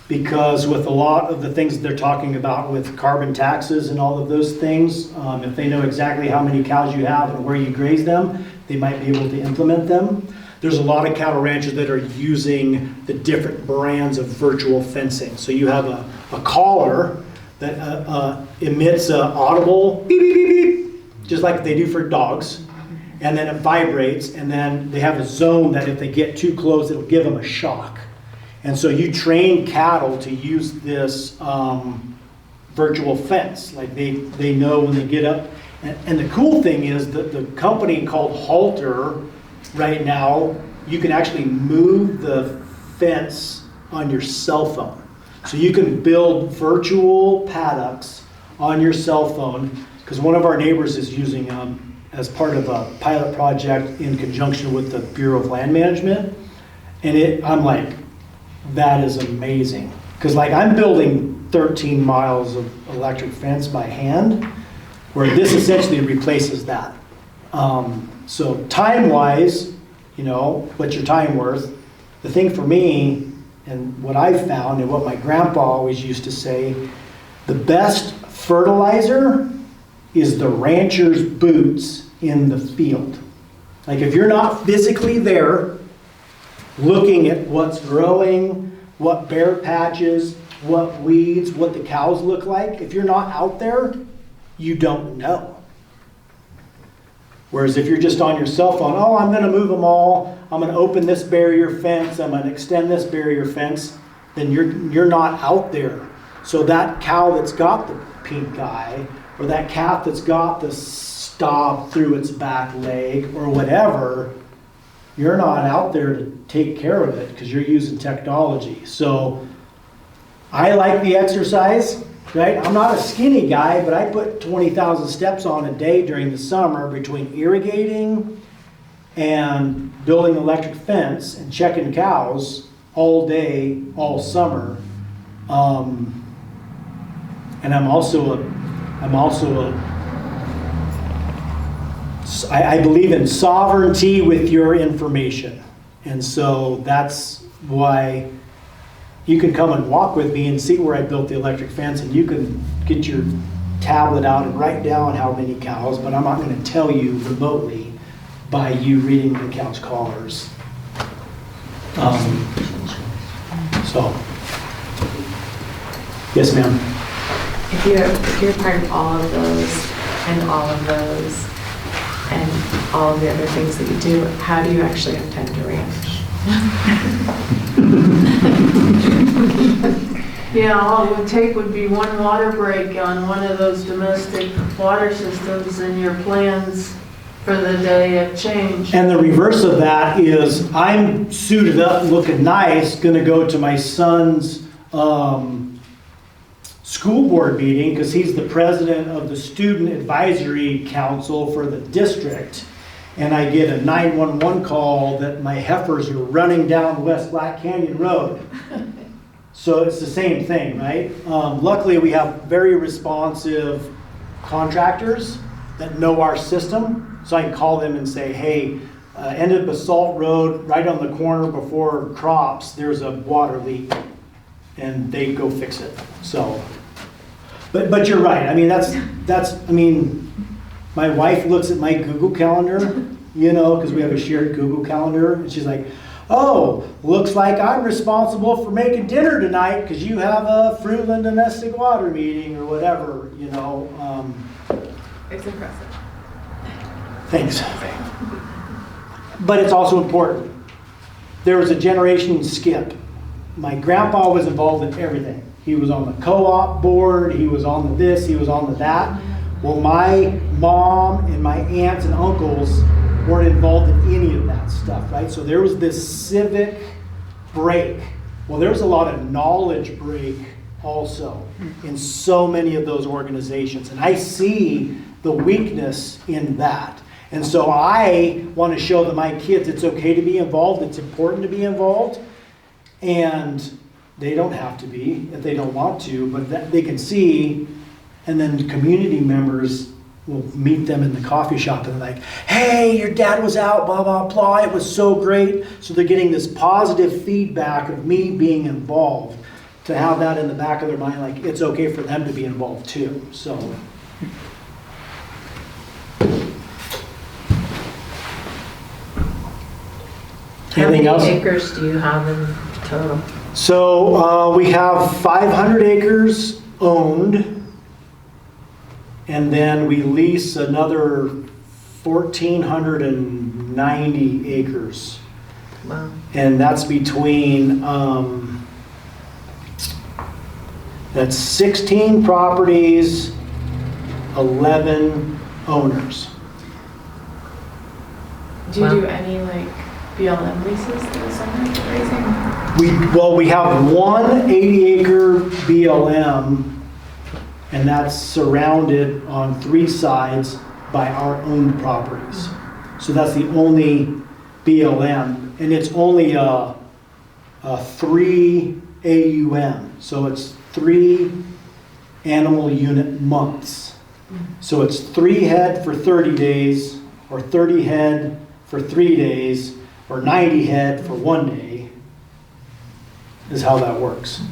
because with a lot of the things they're talking about with carbon taxes and all of those things, if they know exactly how many cows you have and where you graze them, they might be able to implement them. There's a lot of cattle ranchers that are using the different brands of virtual fencing. So you have a collar that emits an audible beep, beep, beep, beep, just like they do for dogs. And then it vibrates, and then they have a zone that if they get too close, it'll give them a shock. And so you train cattle to use this virtual fence. Like they know when they get up. And the cool thing is that the company called Halter right now, you can actually move the fence on your cell phone. So you can build virtual paddocks on your cell phone, because one of our neighbors is using as part of a pilot project in conjunction with the Bureau of Land Management. And I'm like, that is amazing. Because like I'm building 13 miles of electric fence by hand, where this essentially replaces that. So time-wise, what's your time worth? The thing for me, and what I've found, and what my grandpa always used to say, the best fertilizer is the rancher's boots in the field. Like if you're not physically there, looking at what's growing, what bare patches, what weeds, what the cows look like, if you're not out there, you don't know. Whereas if you're just on your cell phone, oh, I'm going to move them all, I'm going to open this barrier fence, I'm going to extend this barrier fence, then you're not out there So that cow that's got the pink eye, or that calf that's got the stop through its back leg, or whatever, you're not out there to take care of it because you're using technology. So I like the exercise, right? I'm not a skinny guy, but I put 20,000 steps on a day during the summer between irrigating and building electric fence and checking cows all day, all summer. And I believe in sovereignty with your information. And so that's why you can come and walk with me and see where I built the electric fence, and you can get your tablet out and write down how many cows, but I'm not going to tell you remotely by you reading the cow's collars. So, yes, ma'am. If you're part of all of those and all of those and all of the other things that you do, how do you actually attend a ranch? Yeah, all it would take would be one water break on one of those domestic water systems and your plans for the day have changed. And the reverse of that is I'm suited up, looking nice, gonna go to my son's school board meeting because he's the president of the Student Advisory Council for the district. And I get a 911 call that my heifers are running down West Black Canyon Road. So it's the same thing, right? Luckily, we have very responsive contractors that know our system. So I can call them and say, hey, end of Basalt Road, right on the corner before crops, there's a water leak. And they go fix it. So, but you're right. I mean, my wife looks at my Google Calendar, you know, because we have a shared Google Calendar, and she's like, oh, looks like I'm responsible for making dinner tonight because you have a Fruitland domestic water meeting or whatever, you know. It's impressive. Thanks. But it's also important. There was a generation skip. My grandpa was involved in everything. He was on the co-op board, he was on the this, he was on the that. Well, my mom and my aunts and uncles weren't involved in any of that stuff, right? So there was this civic break. Well, there was a lot of knowledge break also in so many of those organizations. And I see the weakness in that. And so I want to show that my kids it's okay to be involved, it's important to be involved. And they don't have to be if they don't want to, but that they can see, and then community members will meet them in the coffee shop and they're like, hey, your dad was out, blah, blah, blah, it was so great. So they're getting this positive feedback of me being involved, to have that in the back of their mind, like it's okay for them to be involved too, so. Anything else? How many acres do you have in total? So we have 500 acres owned, and then we lease another 1,490 acres. Wow. And that's between, that's 16 properties, 11 owners. Do you Wow. do any like BLM leases through the summer raising? We have one 80-acre BLM, and that's surrounded on 3 sides by our own properties. So that's the only BLM, and it's only a 3 AUM, so it's 3 animal unit months. So it's 3 head for 30 days, or 30 head for 3 days, or 90 head for 1 day, is how that works.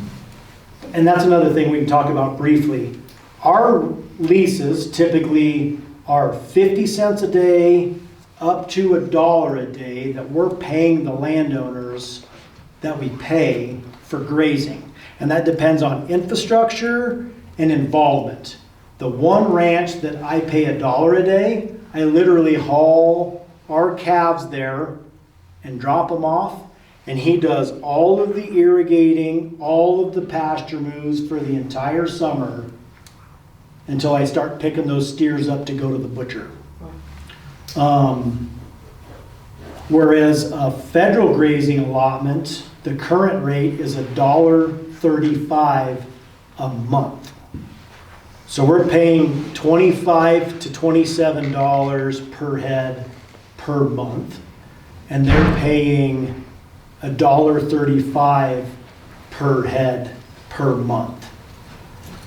And that's another thing we can talk about briefly. Our leases typically are 50 cents a day up to $1 a day that we're paying the landowners that we pay for grazing. And that depends on infrastructure and involvement. The one ranch that I pay $1 a day, I literally haul our calves there and drop them off, And he does all of the irrigating, all of the pasture moves for the entire summer until I start picking those steers up to go to the butcher. Whereas a federal grazing allotment, the current rate is $1.35 a month. So we're paying $25 to $27 per head per month, and they're paying $1.35 per head per month.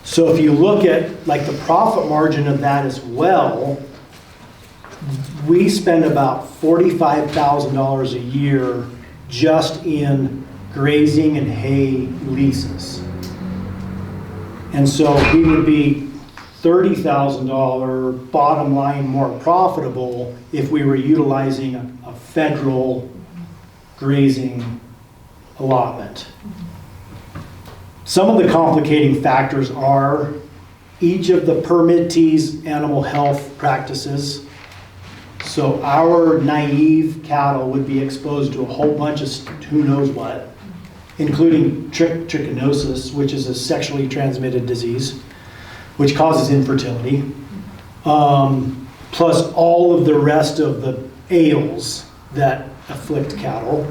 So if you look at like the profit margin of that as well, we spend about $45,000 a year just in grazing and hay leases. And so we would be $30,000 bottom line more profitable if we were utilizing a federal grazing allotment. Some of the complicating factors are each of the permittees' animal health practices. So our naive cattle would be exposed to a whole bunch of who knows what, including trichinosis, which is a sexually transmitted disease, which causes infertility, plus all of the rest of the ails that afflict cattle,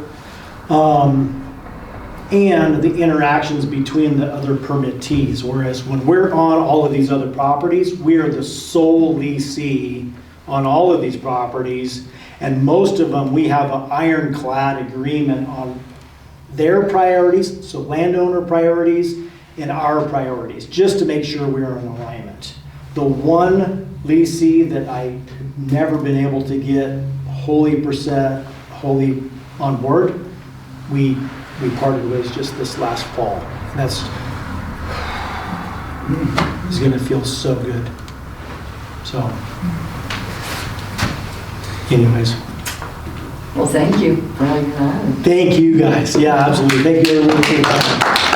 and the interactions between the other permittees. Whereas when we're on all of these other properties, we are the sole leasee on all of these properties, and most of them we have an ironclad agreement on their priorities, so landowner priorities and our priorities, just to make sure we're in alignment. The one leasee that I've never been able to get wholly on board, we parted ways just this last fall. And that's, it's gonna feel so good. So, anyways. Well, thank you for all your time. Thank you guys. Yeah, absolutely. Thank you everyone for your time.